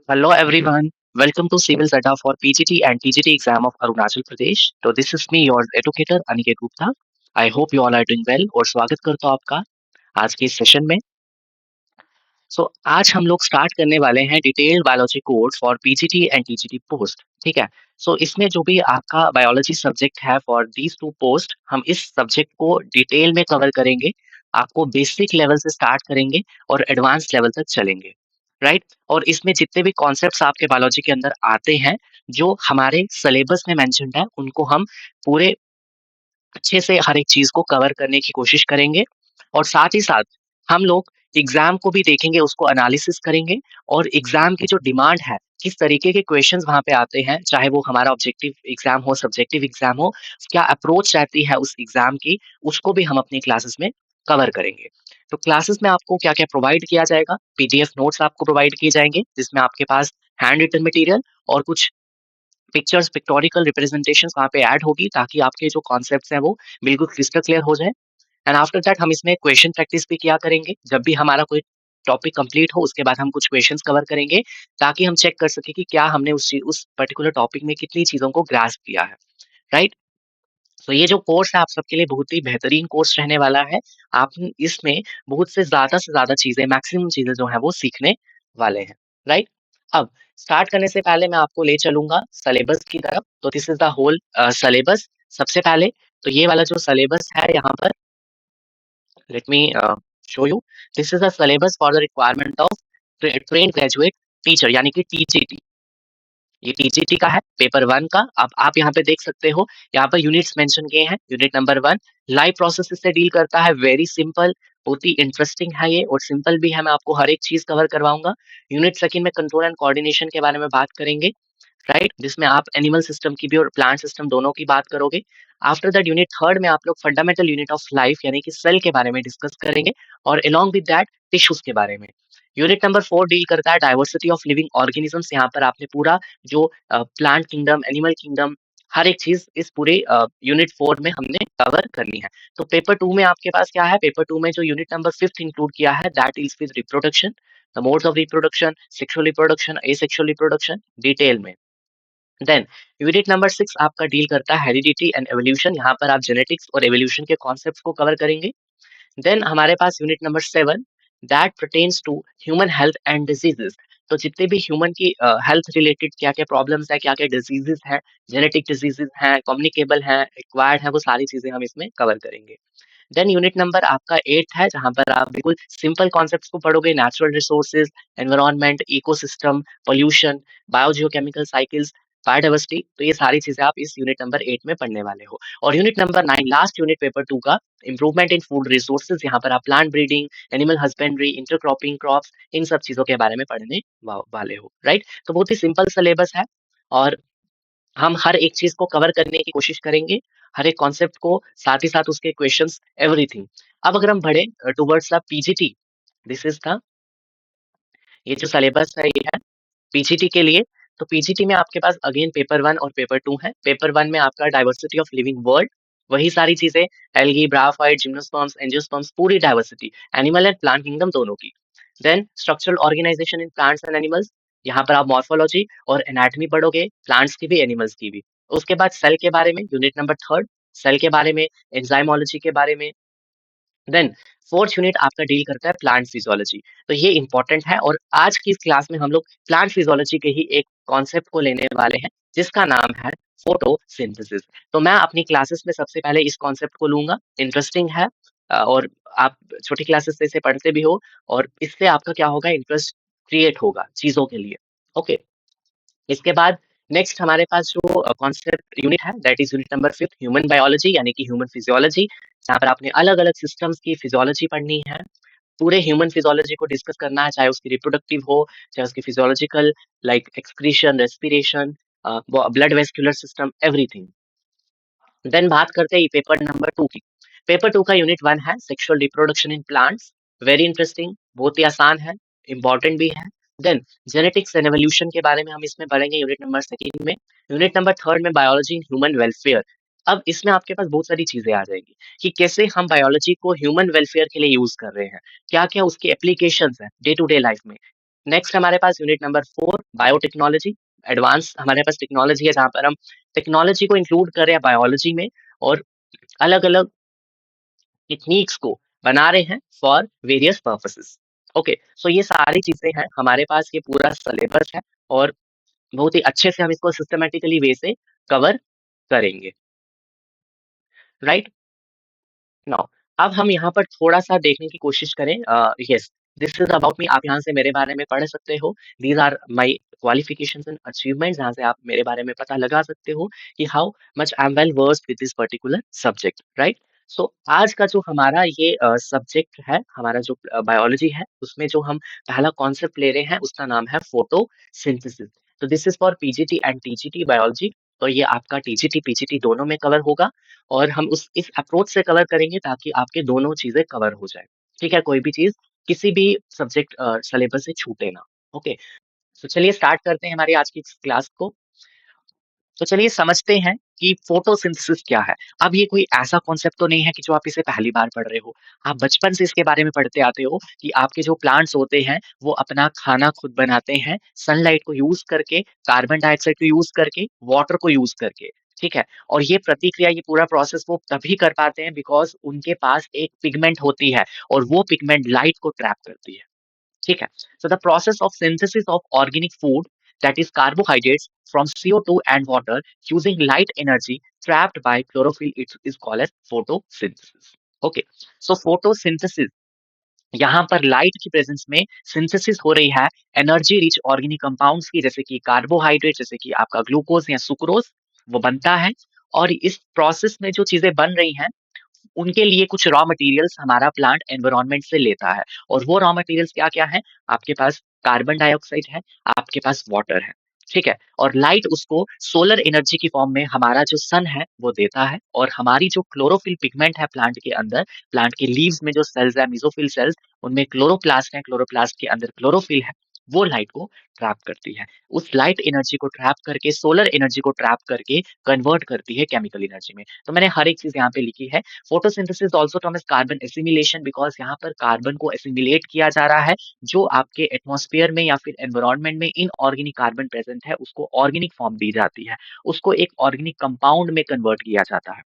Hello everyone. Welcome to Civil Zeta for PGT and TGT exam of Arunachal Pradesh. So this is me, your educator Aniket Gupta. I hope you all are doing well और स्वागत करता हूँ आपका आज के इस session में। आज हम लोग स्टार्ट करने वाले हैं detailed biology course for PGT and TGT post. ठीक है। इसमें जो भी आपका बायोलॉजी सब्जेक्ट है फॉर दीज टू पोस्ट, हम इस सब्जेक्ट को डिटेल में कवर करेंगे। आपको बेसिक लेवल से स्टार्ट करेंगे और एडवांस लेवल तक चलेंगे, राइट। और इसमें जितने भी कॉन्सेप्ट्स आपके बायोलॉजी के अंदर आते हैं, जो हमारे सिलेबस में मेंशन्ड है, उनको हम पूरे अच्छे से हर एक चीज को कवर करने की कोशिश करेंगे। और साथ ही साथ हम लोग एग्जाम को भी देखेंगे, उसको एनालिसिस करेंगे और एग्जाम की जो डिमांड है, किस तरीके के क्वेश्चंस वहां पे आते हैं, चाहे वो हमारा ऑब्जेक्टिव एग्जाम हो, सब्जेक्टिव एग्जाम हो, क्या अप्रोच रहती है उस एग्जाम की, उसको भी हम अपनी क्लासेस में कवर करेंगे। तो क्लासेस में आपको क्या क्या प्रोवाइड किया जाएगा, पीडीएफ नोट्स आपको प्रोवाइड किए जाएंगे जिसमें आपके पास हैंड रिटन मटेरियल और कुछ पिक्चर्स, पिक्टोरिकल रिप्रेजेंटेशंस वहाँ पे ऐड होगी, ताकि आपके जो कॉन्सेप्ट्स हैं वो बिल्कुल क्रिस्टल क्लियर हो जाए। एंड आफ्टर दैट हम इसमें क्वेश्चन प्रैक्टिस भी किया करेंगे। जब भी हमारा कोई टॉपिक कंप्लीट हो, उसके बाद हम कुछ क्वेश्चंस कवर करेंगे, ताकि हम चेक कर सके कि क्या हमने उस पर्टिकुलर टॉपिक में कितनी चीजों को ग्रास्प किया है, राइट। तो ये जो कोर्स है आप सबके लिए बहुत ही बेहतरीन कोर्स रहने वाला है। आप इसमें बहुत से ज्यादा चीजें, मैक्सिमम चीजें जो है वो सीखने वाले हैं, राइट। अब स्टार्ट करने से पहले मैं आपको ले चलूंगा सिलेबस की तरफ। तो this is the whole syllabus. सबसे पहले तो ये वाला जो सिलेबस है यहाँ पर, let me show you. This is the syllabus for the requirement of trained graduate teacher, यानी कि टीजीटी। ये टीजीटी का है, पेपर वन का। अब आप यहाँ पे देख सकते हो, यहाँ पर यूनिट्स मेंशन किए हैं। Unit number one live process से डील करता है, वेरी सिंपल, बहुत ही इंटरेस्टिंग है ये और सिंपल भी है। मैं आपको हर एक चीज कवर करवाऊंगा। यूनिट सेकंड में कंट्रोल एंड कोऑर्डिनेशन के बारे में बात करेंगे, राइट, जिसमें आप एनिमल सिस्टम की भी और प्लांट सिस्टम दोनों की बात करोगे। आफ्टर दैट यूनिट थर्ड में आप लोग फंडामेंटल यूनिट ऑफ लाइफ यानी कि सेल के बारे में डिस्कस करेंगे और अलोंग विद दैट टिश्यूज के बारे में। यूनिट नंबर फोर डील करता है डाइवर्सिटी ऑफ लिविंग ऑर्गेनिजम्स। यहाँ पर आपने पूरा जो प्लांट किंगडम, एनिमल किंगडम, हर एक चीज इस पूरे यूनिट फोर में हमने कवर करनी है। तो पेपर टू में आपके पास क्या है, पेपर टू में जो यूनिट नंबर फिफ्थ इंक्लूड किया है, that is with reproduction, the modes of reproduction, sexual reproduction, asexual reproduction, detail में। देन यूनिट नंबर सिक्स आपका डील करता है हेरिडिटी एंड एवोल्यूशन। यहाँ पर आप जेनेटिक्स और एवोल्यूशन के कॉन्सेप्ट्स को कवर करेंगे। देन हमारे पास unit number seven, that pertains to human health and diseases. तो जितने भी ह्यूमन की हेल्थ रिलेटेड क्या क्या प्रॉब्लम्स है, क्या क्या डिजीजेस हैं, जेनेटिक डिजीजेस हैं, कम्युनिकेबल हैं, एक्वायर्ड है, वो सारी चीजें हम इसमें कवर करेंगे। देन यूनिट नंबर आपका एट है, जहां पर आप बिल्कुल सिंपल कॉन्सेप्ट्स को पढ़ोगे, natural resources, environment, ecosystem, pollution, biogeochemical cycles, biodiversity. तो ये सारी चीजें आप इस यूनिट नंबर एट में पढ़ने वाले हो। और unit number nine, last unit paper two का, इंप्रूवमेंट इन फूड रिसोर्सेज। यहाँ पर आप plant breeding, animal husbandry, intercropping crops, इन सब चीजों के बारे में पढ़ने वाले हो, राइट। तो बहुत ही सिंपल सिलेबस है और हम हर एक चीज को कवर करने की कोशिश करेंगे, हर एक कॉन्सेप्ट को, साथ ही साथ उसके क्वेश्चंस, एवरीथिंग। अब अगर हम बढ़े towards the PGT, this is the, ये जो सिलेबस है ये है पीजीटी के लिए। तो पीजीटी में आपके पास अगेन पेपर वन और पेपर टू है। पेपर वन में आपका डाइवर्सिटी ऑफ लिविंग वर्ल्ड, वही सारी चीजें, एल्गी, ब्रायोफाइट, जिम्नोस्पर्म्स, एंजियोस्पर्म्स, पूरी diversity, animal and plant kingdom दोनों की। Then structural organisation in plants and animals, यहाँ पर आप मॉर्फोलॉजी और एनाटॉमी पढ़ोगे, प्लांट्स की भी एनिमल्स की भी। उसके बाद सेल के बारे में, यूनिट नंबर थर्ड, सेल के बारे में, एंजाइमोलॉजी के बारे में। देन फोर्थ यूनिट आपका डील करता है प्लांट फिजियोलॉजी। तो ये इंपॉर्टेंट है और आज की इस क्लास में हम लोग प्लांट फिजियोलॉजी के ही एक कॉन्सेप्ट को लेने वाले हैं, जिसका नाम है फोटोसिंथेसिस। तो मैं अपनी क्लासेस में सबसे पहले इस कॉन्सेप्ट को लूंगा, इंटरेस्टिंग है और आप छोटी क्लासेस से इसे पढ़ते भी हो और इससे आपका क्या होगा, इंटरेस्ट क्रिएट होगा चीजों के लिए। ओके। इसके बाद नेक्स्ट हमारे पास जो कॉन्सेप्ट यूनिट है, that is unit number fifth, human biology यानी कि ह्यूमन फिजियोलॉजी। जहाँ पर आपने अलग अलग सिस्टम्स की फिजियोलॉजी पढ़नी है, पूरे ह्यूमन फिजियोलॉजी को डिस्कस करना है, चाहे उसकी रिप्रोडक्टिव हो, चाहे उसकी physiological, like excretion, respiration, blood vascular system, everything. Then बात करते हैं पेपर नंबर टू की। पेपर टू का यूनिट वन है sexual reproduction in plants, very interesting, बहुत ही आसान है, इंपॉर्टेंट भी है। देन जेनेटिक्स एंड एवोल्यूशन के बारे में हम इसमें पढ़ेंगे यूनिट नंबर सेकंड में। यूनिट नंबर थर्ड में बायोलॉजी इन ह्यूमन वेलफेयर। अब इसमें आपके पास बहुत सारी चीजें आ जाएंगी कि कैसे हम बायोलॉजी को ह्यूमन वेलफेयर के लिए यूज कर रहे हैं, क्या क्या उसकी एप्लीकेशंस है डे टू डे लाइफ में, नेक्स्ट हमारे पास यूनिट नंबर 4 बायोटेक्नोलॉजी। एडवांस हमारे पास टेक्नोलॉजी है जहाँ पर हम टेक्नोलॉजी को इंक्लूड कर रहे हैं बायोलॉजी में और अलग अलग टेक्निक्स को बना रहे हैं for various purposes. Okay, so ये सारी चीजें हैं हमारे पास, ये पूरा सिलेबस है और बहुत ही अच्छे से हम इसको सिस्टमेटिकली वे से कवर करेंगे, राइट। नाउ अब हम यहाँ पर थोड़ा-सा देखने की कोशिश करें। Yes, this is about me. आप यहाँ से मेरे बारे में पढ़ सकते हो। These are my qualifications and achievements, जहाँ से आप मेरे बारे में पता लगा सकते हो कि how much I am well versed with this particular subject, right. So आज का जो हमारा ये सब्जेक्ट है, हमारा जो बायोलॉजी है, उसमें जो हम पहला कॉन्सेप्ट ले रहे हैं, उसका नाम है फोटोसिंथेसिस। तो this is for PGT and TGT biology. तो ये आपका टीजीटी, पीजीटी दोनों में कवर होगा और हम उस इस अप्रोच से कवर करेंगे ताकि आपके दोनों चीजें कवर हो जाए। ठीक है, कोई भी चीज किसी भी सब्जेक्ट सिलेबस से छूटे ना। ओके, तो चलिए स्टार्ट करते हैं हमारी आज की इस क्लास को। तो चलिए समझते हैं कि फोटोसिंथेसिस क्या है। अब ये कोई ऐसा कॉन्सेप्ट तो नहीं है कि जो आप इसे पहली बार पढ़ रहे हो। आप बचपन से इसके बारे में पढ़ते आते हो कि आपके जो प्लांट्स होते हैं, वो अपना खाना खुद बनाते हैं, सनलाइट को यूज़ करके, कार्बन डाइऑक्साइड को यूज़ करके, वाटर को यूज़ करके, ठीक है? और ये प्रतिक्रिया, ये पूरा प्रोसेस वो तभी कर पाते हैं बिकॉज़ उनके पास एक पिगमेंट होती है और वो पिगमेंट लाइट को ट्रैप करती है। ठीक है? So the process of synthesis of organic food, that is carbohydrates from CO2 and water using light energy trapped by chlorophyll, it is called as photosynthesis. Okay, so photosynthesis, यहाँ पर light की presence में synthesis हो रही है energy rich organic compounds की, जैसे कि कार्बोहाइड्रेट, जैसे कि आपका ग्लूकोज या सुक्रोज, वो बनता है। और इस प्रोसेस में जो चीजें बन रही हैं, उनके लिए कुछ रॉ मटेरियल्स हमारा प्लांट एनवायरनमेंट से लेता है। और वो रॉ मटेरियल्स क्या-क्या हैं? आपके पास कार्बन डाइऑक्साइड है, आपके पास वाटर है, ठीक है? और लाइट उसको सोलर एनर्जी की फॉर्म में हमारा जो सन है, वो देता है। और हमारी जो क्लोरोफिल पिगमेंट है प्लांट के अंदर, प्लांट के लीव्स में जो सेल्स है, मेसोफिल सेल्स, उनमें क्लोरोप्लास्ट है, क्लोरोप्लास्ट के अंदर क्लोरोफिल है, वो लाइट को ट्रैप करती है। उस लाइट एनर्जी को ट्रैप करके, सोलर एनर्जी को ट्रैप करके कन्वर्ट करती है केमिकल एनर्जी में। तो मैंने हर एक चीज़ यहाँ पे लिखी है। Photosynthesis also term as carbon assimilation, because यहाँ पर कार्बन को एसिमिलेट किया जा रहा है, जो आपके एटमॉस्फेयर में या फिर एनवायरनमेंट में इनऑर्गेनिक कार्बन प्रेजेंट है, उसको ऑर्गेनिक फॉर्म दी जाती है। उसको एक ऑर्गेनिक कंपाउंड में कन्वर्ट किया जाता है।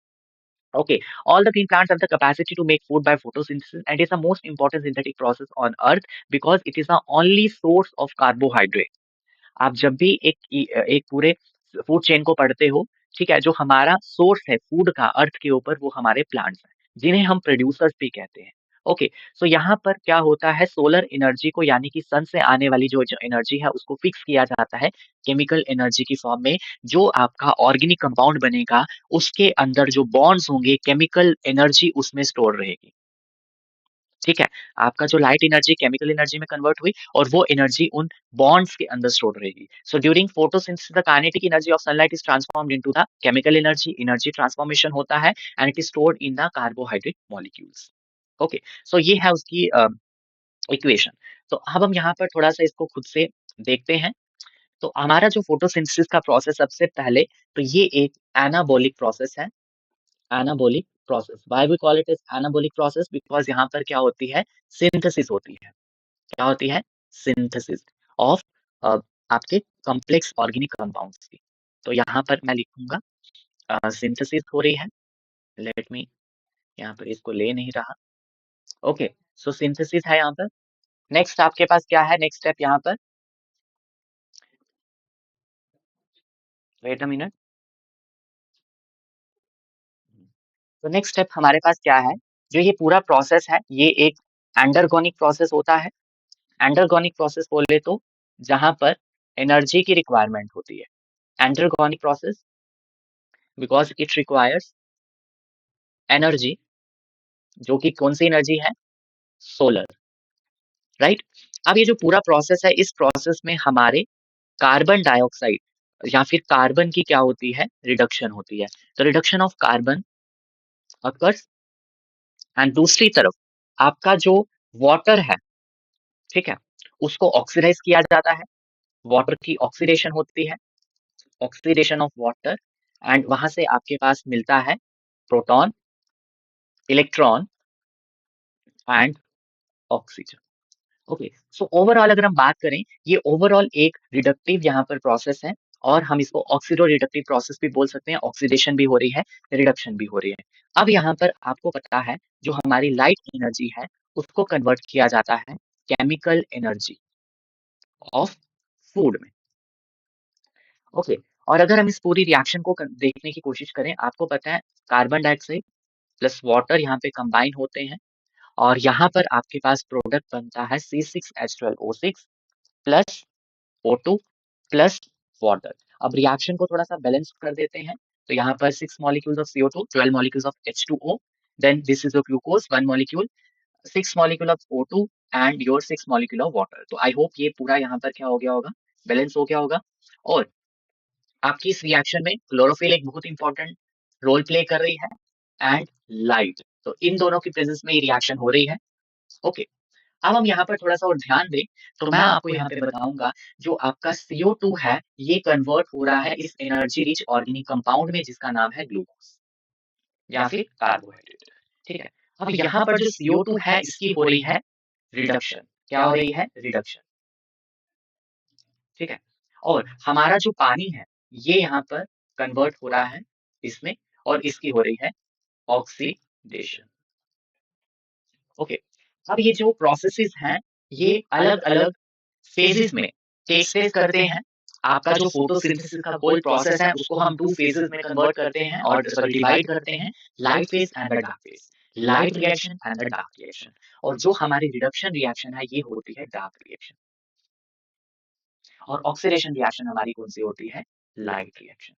Okay, all the green plants have the capacity to make food by photosynthesis, and is the most important synthetic process on earth because it is the only source of carbohydrate. आप जब भी एक पूरे food chain को पढ़ते हो, ठीक है? जो हमारा सोर्स है फूड का अर्थ के ऊपर, वो हमारे प्लांट्स हैं, जिन्हें हम प्रोड्यूसर्स भी कहते हैं। ओके, सो यहाँ पर क्या होता है, सोलर एनर्जी को, यानी कि सन से आने वाली जो एनर्जी है, उसको फिक्स किया जाता है केमिकल एनर्जी की फॉर्म में। जो आपका ऑर्गेनिक कंपाउंड बनेगा, उसके अंदर जो बॉन्ड्स होंगे, केमिकल एनर्जी उसमें स्टोर रहेगी। ठीक है? आपका जो लाइट एनर्जी केमिकल एनर्जी में कन्वर्ट हुई और वो एनर्जी उन बॉन्ड्स के अंदर स्टोर्ड रहेगी। So during photosynthesis the kinetic energy of sunlight is transformed into the chemical energy, energy transformation होता है and it is stored in the carbohydrate molecules. Okay, so ये है उसकी इक्वेशन। तो अब हम यहाँ पर थोड़ा-सा इसको खुद से देखते हैं। तो हमारा जो फोटोसिंथेसिस का प्रोसेस, सबसे पहले तो ये एक एनाबॉलिक प्रोसेस है। Anabolic process, why we call it as anabolic process? Because यहाँ पर क्या होती है, सिंथेसिस होती है। क्या होती है? सिंथेसिस ऑफ अ, आपके कॉम्प्लेक्स ऑर्गेनिक कंपाउंड्स की। तो यहाँ पर मैं लिखूँगा सिंथेसिस हो रही है। लेट मी, यहाँ पर इसको ले नहीं रहा। ओके, सो सिंथेसिस है यहाँ पर। नेक्स्ट आपके पास क्या है, नेक्स्ट स्टेप यहाँ पर? Wait a minute. तो नेक्स्ट स्टेप हमारे पास क्या है? जो ये पूरा प्रोसेस है, ये एक एंडरगोनिक प्रोसेस होता है। एंडरगोनिक प्रोसेस बोले तो जहाँ पर एनर्जी की रिक्वायरमेंट होती है। Endergonic process because it requires energy, जो कि कौन-सी एनर्जी है? Solar, right? अब ये जो पूरा प्रोसेस है, इस प्रोसेस में हमारे कार्बन डाइऑक्साइड या फिर कार्बन की क्या होती है? रिडक्शन होती है। तो reduction of carbon occurs, and दूसरी तरफ आपका जो वाटर है, ठीक है? उसको ऑक्सीडाइज़ किया जाता है। वाटर की ऑक्सीडेशन होती है, ऑक्सीडेशन ऑफ वाटर, एंड वहाँ से आपके पास मिलता है proton, electron and oxygen. Okay, so overall अगर हम बात करें, ये ओवरऑल एक रिडक्टिव यहाँ पर प्रोसेस है, और हम इसको ऑक्सीडो रिडक्टिव प्रोसेस भी बोल सकते हैं। ऑक्सीडेशन भी हो रही है, रिडक्शन भी हो रही है। अब यहाँ पर आपको पता है, जो हमारी लाइट एनर्जी है, उसको कन्वर्ट किया जाता है केमिकल एनर्जी ऑफ फूड में। ओके, और अगर हम इस पूरी रिएक्शन को देखने की कोशिश करें, आपको पता है कार्बन डाइऑक्साइड प्लस वाटर यहाँ पे कंबाइन होते हैं, और यहाँ पर आपके पास प्रोडक्ट बनता है C6H12O6 plus O2 plus water. अब रिएक्शन को थोड़ा सा बैलेंस कर देते हैं, तो यहाँ पर 6 molecules of CO2, 12 molecules of H2O, then this is your glucose 1 molecule, 6 molecule of O2 and your 6 molecule of water. तो आई होप ये पूरा यहाँ पर क्या हो गया होगा, बैलेंस हो गया होगा। और आपकी इस रिएक्शन में क्लोरोफिल एक बहुत इंपॉर्टेंट रोल प्ले कर रही है, एंड लाइट। तो इन दोनों की प्रेजेंस में ये रिएक्शन हो रही है। ओके, अब हम यहाँ पर थोड़ा-सा और ध्यान दें, तो मैं आपको यहाँ पे बताऊँगा, जो आपका CO2 है, ये कन्वर्ट हो रहा है इस एनर्जी रिच ऑर्गेनिक कंपाउंड में, जिसका नाम है ग्लूकोज या फिर कार्बोहाइड्रेट। ठीक है? अब यहाँ पर जो CO2 है, इसकी हो रही है रिडक्शन। क्या हो रही है? रिडक्शन। ठीक है? और हमारा जो पानी है, ये यहाँ पर कन्वर्ट हो रहा है इसमें, और इसकी हो रही है ऑक्सीडेशन। ओके, अब ये जो प्रोसेसेस हैं, ये अलग-अलग फेजेस में टेक प्लेस करते हैं। आपका जो फोटोसिंथेसिस का कोई प्रोसेस है, उसको हम 2 फेजेस में कन्वर्ट करते हैं, और सॉरी डिवाइड करते हैं, light phase and the dark phase, light reaction and the dark reaction. और जो हमारी रिडक्शन रिएक्शन है, ये होती है डार्क रिएक्शन, और ऑक्सीडेशन रिएक्शन हमारी कौन सी होती है? Light reaction.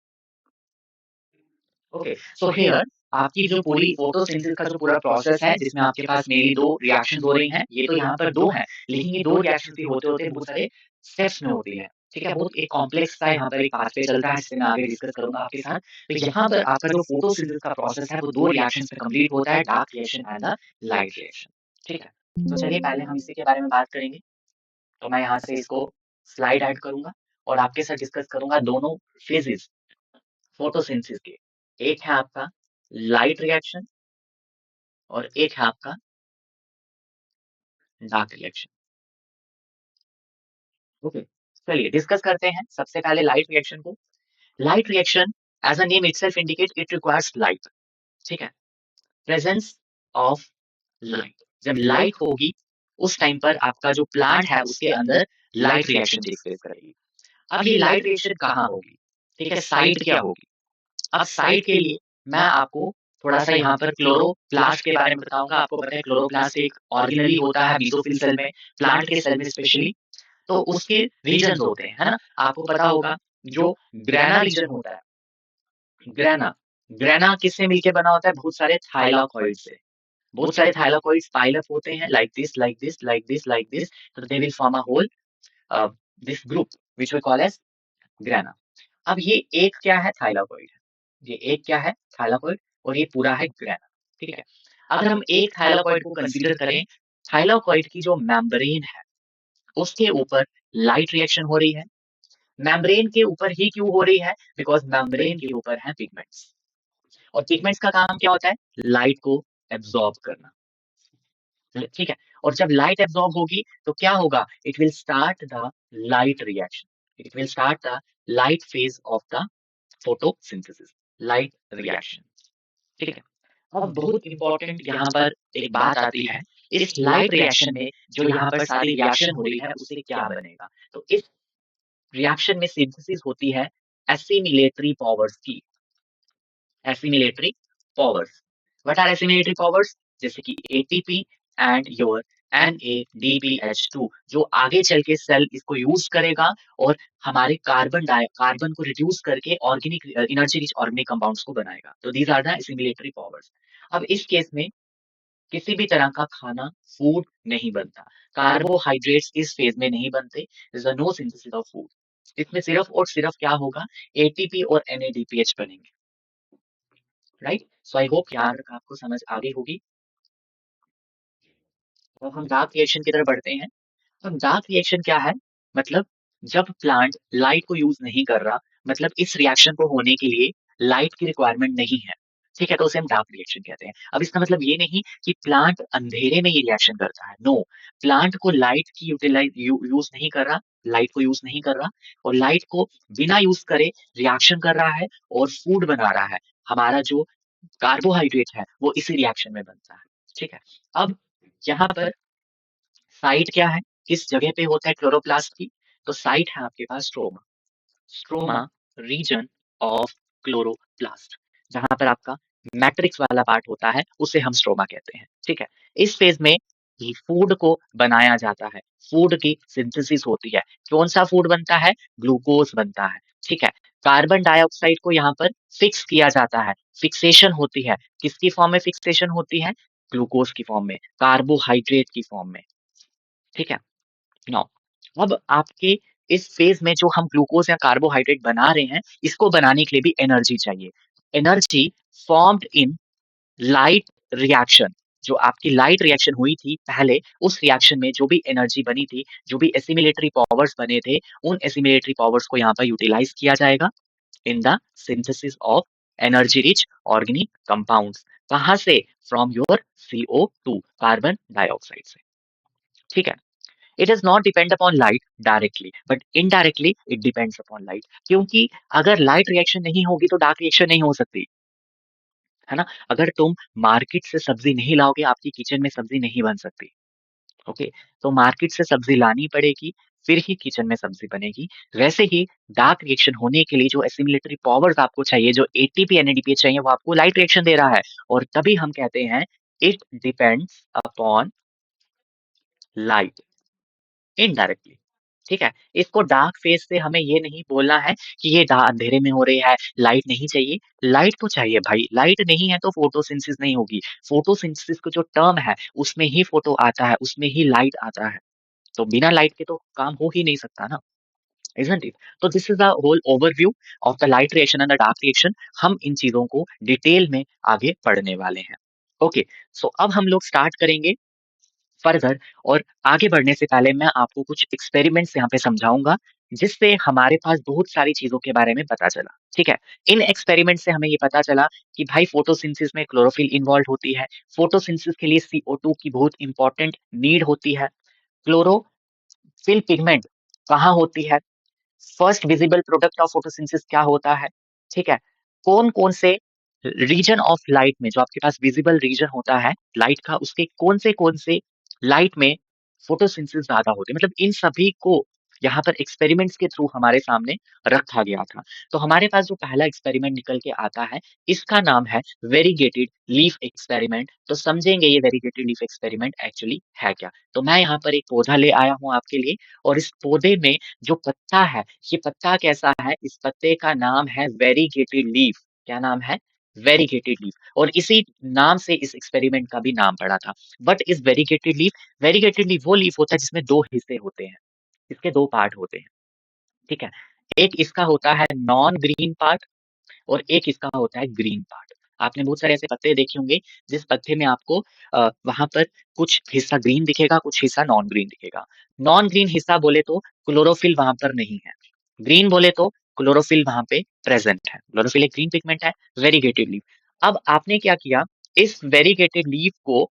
Okay, so here आपकी जो पूरी फोटोसिंथेसिस का जो पूरा प्रोसेस है, जिसमें आपके पास मेरी 2 रिएक्शंस हो रही हैं, ये तो यहाँ पर 2 हैं, लेकिन ये 2 रिएक्शंस भी होते-होते बहुत सारे स्टेप्स में होती हैं। ठीक है? बहुत एक कॉम्प्लेक्स सा यहाँ पर एक पाथवे चलता है, जिसे मैं आगे डिस्कस करूँगा आपके साथ। तो यहाँ पर आपका जो फोटोसिंथेसिस का प्रोसेस है, वो 2 रिएक्शंस में कंप्लीट होता है, dark reaction and the light reaction. ठीक है? तो चलिए पहले हम इसी के बारे में बात करेंगे। तो मैं यहाँ से इसको स्लाइड ऐड करूँगा, और आपके साथ डिस्कस करूँगा दोनों फेजेस फोटोसिंथेसिस के। एक है आपका लाइट रिएक्शन, और एक है आपका डार्क रिएक्शन। ओके, चलिए डिस्कस करते हैं सबसे पहले लाइट रिएक्शन को। Light reaction, as a name itself indicate, it requires light. ठीक है? Presence of light. जब लाइट होगी, उस टाइम पर आपका जो प्लांट है, उसके अंदर लाइट रिएक्शन टेक प्लेस करेगी। अब ये लाइट रिएक्शन कहाँ होगी? ठीक है, साइट क्या होगी? अब साइट के लिए मैं आपको थोड़ा-सा यहाँ पर क्लोरोप्लास्ट के बारे में बताऊँगा। आपको पता है क्लोरोप्लास्ट एक ऑर्गेनेली होता है मेसोफिल सेल में, प्लांट के सेल में स्पेशली। तो उसके रीजन्स होते हैं, है ना? आपको पता होगा, जो ग्रैना रीजन होता है, ग्रैना, ग्रैना किससे मिलके बना होता है? बहुत सारे थाइलाकॉइड से। बहुत सारे थाइलाकॉइड्स पाइल अप होते हैं, like this, like this, like this, like this, so they will form a whole uh, this group which we call as grana। अब ये एक क्या है? थाइलाकॉइड है। ये एक क्या है? थाइलाकॉइड, और ये पूरा है ग्रैना। ठीक है? अगर हम एक थाइलाकॉइड को कंसीडर करें, थाइलाकॉइड की जो मेम्ब्रेन है, उसके ऊपर लाइट रिएक्शन हो रही है। मेम्ब्रेन के ऊपर ही क्यों हो रही है? बिकॉज़ मेम्ब्रेन के ऊपर है पिगमेंट्स, और पिगमेंट्स का काम क्या होता है? लाइट को एब्ज़ॉर्ब करना। ठीक है? और जब लाइट एब्ज़ॉर्ब होगी, तो क्या होगा? It will start the light reaction. It will start the light phase of the photosynthesis, light reaction. ठीक है? अब बहुत इम्पोर्टेंट यहाँ पर एक बात आती है, इस लाइट रिएक्शन में जो यहाँ पर सारी रिएक्शन हो रही है, उससे क्या बनेगा? तो इस रिएक्शन में सिंथेसिस होती है एसिमिलेटरी पावर्स की। Assimilatory powers. What are assimilatory powers? जैसे कि एटीपी एंड योर NADPH2, जो आगे चल के सेल इसको यूज करेगा, और हमारे कार्बन को रिड्यूस करके organic energy rich organic compounds को बनाएगा। तो these are the assimilatory powers. अब इस केस में किसी भी तरह का खाना, फूड नहीं बनता। कार्बोहाइड्रेट्स इस फेज में नहीं बनते। There is no synthesis of food. इसमें सिर्फ और सिर्फ क्या होगा? एटीपी और NADPH बनेंगे। राइट? सो आई होप यहाँ तक आपको समझ आ गई होगी। अब हम डार्क रिएक्शन की तरफ बढ़ते हैं। अब डार्क रिएक्शन क्या है? मतलब जब प्लांट लाइट को यूज नहीं कर रहा, मतलब इस रिएक्शन को होने के लिए लाइट की रिक्वायरमेंट नहीं है। ठीक है, तो उसे हम डार्क रिएक्शन कहते हैं। अब इसका मतलब ये नहीं कि प्लांट अंधेरे में ये रिएक्शन करता है, नो। प्लांट को लाइट की यूज नहीं कर रहा, लाइट को यूज नहीं कर रहा, और लाइट को बिना यूज करे रिएक्शन कर रहा है और फूड बना रहा है। हमारा जो कार्बोहाइड्रेट है वो इसी रिएक्शन में बनता है। ठीक है। अब यहाँ पर साइट क्या है, किस जगह पे होता है क्लोरोप्लास्ट की? तो साइट है आपके पास stroma. Stroma region of chloroplast, जहां पर आपका मैट्रिक्स वाला पार्ट होता है उसे हम स्ट्रोमा कहते हैं। ठीक है। इस फेज में फूड को बनाया जाता है, फूड की सिंथेसिस होती है। कौन सा फूड बनता है? ग्लूकोज बनता है। ठीक है। कार्बन डाइऑक्साइड को यहाँ पर फिक्स किया जाता है, फिक्सेशन होती है। किसकी फॉर्म में फिक्सेशन होती है? ग्लूकोज की फॉर्म में, कार्बोहाइड्रेट की फॉर्म में। ठीक है। नाउ अब आपके इस फेज में जो हम ग्लूकोज या कार्बोहाइड्रेट बना रहे हैं, इसको बनाने के लिए भी एनर्जी चाहिए। Energy formed in light reaction. जो आपकी लाइट रिएक्शन हुई थी पहले, उस रिएक्शन में जो भी एनर्जी बनी थी, जो भी एसिमिलेटरी पावर्स बने थे, उन एसिमिलेटरी पावर्स को यहाँ पर यूटिलाइज किया जाएगा in the synthesis of energy rich organic compounds. कहाँ से? From your CO2, carbon dioxide से। ठीक है। It does not depend upon light directly, but indirectly it depends upon light. क्योंकि अगर लाइट रिएक्शन नहीं होगी तो डार्क रिएक्शन नहीं हो सकती, है ना? अगर तुम मार्केट से सब्जी नहीं लाओगे, आपकी किचन में सब्जी नहीं बन सकती। ओके। तो मार्केट से सब्जी लानी पड़ेगी, फिर ही किचन में सब्जी बनेगी। वैसे ही डार्क रिएक्शन होने के लिए जो एसिमिलेटरी पावर्स आपको चाहिए, जो एटीपी एनएडीपी चाहिए, वो आपको लाइट रिएक्शन दे रहा है। और तभी हम कहते हैं it depends upon light, indirectly. ठीक है। इसको डार्क फेज से हमें ये नहीं बोलना है कि ये अंधेरे में हो रही है, लाइट नहीं चाहिए। लाइट तो चाहिए भाई, लाइट नहीं है तो फोटोसिंथेसिस नहीं होगी। फोटोसिंथेसिस को जो टर्म है उसमें ही फोटो आता है, उसमें ही लाइट आता है। तो बिना लाइट के तो काम हो ही नहीं सकता ना, isn't it? तो this is the whole overview of the light reaction and the dark reaction. हम इन चीजों को डिटेल में आगे पढ़ने वाले हैं। ओके। सो अब हम लोग स्टार्ट करेंगे फर्दर। और आगे बढ़ने से पहले मैं आपको कुछ एक्सपेरिमेंट्स यहाँ पे समझाऊंगा, जिससे हमारे पास बहुत सारी चीजों के बारे में पता चला। ठीक है। इन एक्सपेरिमेंट से हमें ये पता चला कि भाई फोटोसिंथेसिस में क्लोरोफिल इन्वॉल्व होती है। फोटोसिंथेसिस के लिए CO2 की बहुत इंपॉर्टेंट नीड होती है। क्लोरोफिल पिगमेंट कहाँ होती है? First visible product of photosynthesis क्या होता है? ठीक है। कौन कौन से रीजन ऑफ लाइट में, जो आपके पास विजिबल रीजन होता है लाइट का, उसके कौन से लाइट में फोटोसिंथेसिस ज्यादा होते हैं, मतलब इन सभी को यहाँ पर एक्सपेरिमेंट्स के थ्रू हमारे सामने रखा गया था। तो हमारे पास जो पहला एक्सपेरिमेंट निकल के आता है, इसका नाम है वेरीगेटेड लीफ एक्सपेरिमेंट। तो समझेंगे ये वेरीगेटेड लीफ एक्सपेरिमेंट एक्चुअली है क्या। तो मैं यहाँ पर एक पौधा ले आया हूँ आपके लिए, और इस पौधे में जो पत्ता है, ये पत्ता कैसा है? इस पत्ते का नाम है वेरीगेटेड लीफ। क्या नाम है? Variegated leaf. और इसी नाम से इस एक्सपेरिमेंट का भी नाम पड़ा था। बट इस वेरीगेटेड लीफ वो लीफ होता है जिसमें दो हिस्से होते हैं, इसके दो पार्ट होते हैं। ठीक है। एक इसका होता है नॉन ग्रीन पार्ट, और एक इसका होता है ग्रीन पार्ट। आपने बहुत सारे ऐसे पत्ते देखे होंगे जिस पत्ते में आपको वहां पर कुछ हिस्सा ग्रीन दिखेगा, कुछ हिस्सा नॉन ग्रीन दिखेगा। नॉन ग्रीन हिस्सा बोले तो क्लोरोफिल वहां पर नहीं है, ग्रीन बोले तो क्लोरोफिल वहां पे प्रेजेंट है। क्लोरोफिल एक ग्रीन पिगमेंट है। Variegated leaf. अब आपने क्या किया, इस वेरीगेटेड लीफ को